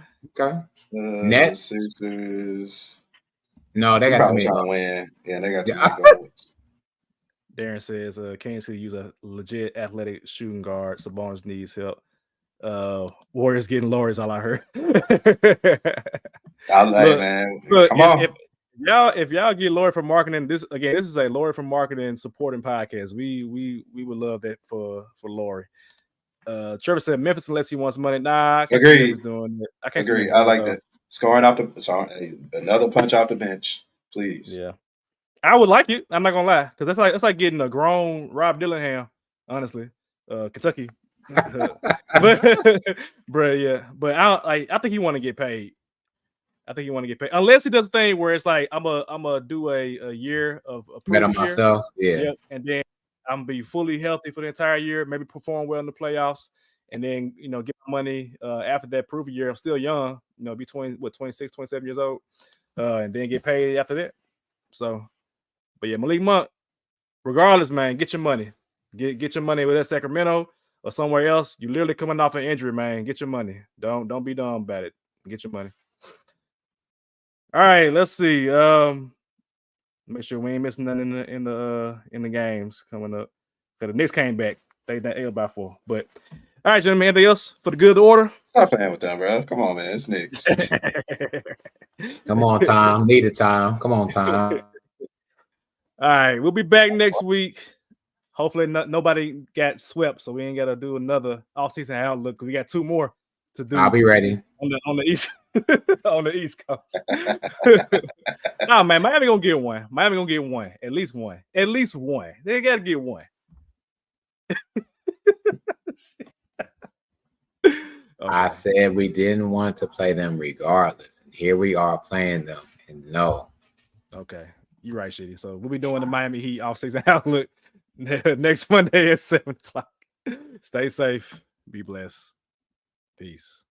Nets. Sixers. No, they got too many. Win. Yeah, they got too many goals. Darren says Kansas City use a legit athletic shooting guard. Sabonis needs help. Warriors getting lower is all I heard. Man. Come on. If y'all get Lori from marketing, this is a Lori from marketing supporting podcast. We would love that for Lori. Trevor said Memphis unless he wants money. Nah, I can't see Memphis doing it. I can't agree. I like that. Scoring off another punch off the bench, please. Yeah, I would like it. I'm not gonna lie, because that's like getting a grown Rob Dillingham. Honestly, Kentucky. But I think he want to get paid. Unless he does a thing where it's like I'm gonna do a year of bet on myself, and then I'm gonna be fully healthy for the entire year, maybe perform well in the playoffs, and then get my money after that prove year. I'm still young, be 26, 27 years old, and then get paid after that. So, but yeah, Malik Monk, regardless, man, get your money, get your money with that Sacramento or somewhere else. You literally coming off an injury, man. Get your money. Don't be dumb about it. Get your money. All right, let's see. Make sure we ain't missing nothing in the games coming up. Because the Knicks came back. They L by 4. But all right, gentlemen, anything else for the good order? Stop playing with them, bro. Come on, man. It's Knicks. Come on, Tom. Need a time. Come on, Tom. All right, we'll be back next week. Hopefully nobody got swept, so we ain't got to do another offseason outlook because we got 2 more to do. I'll be ready. On the East on the East Coast. No, man, Miami gonna get one. At least one. They gotta get one. I said we didn't want to play them regardless, and here we are playing them. And no. Okay, you're right, Shitty. So we'll be doing the Miami Heat offseason outlook next Monday at 7:00. Stay safe. Be blessed. Peace.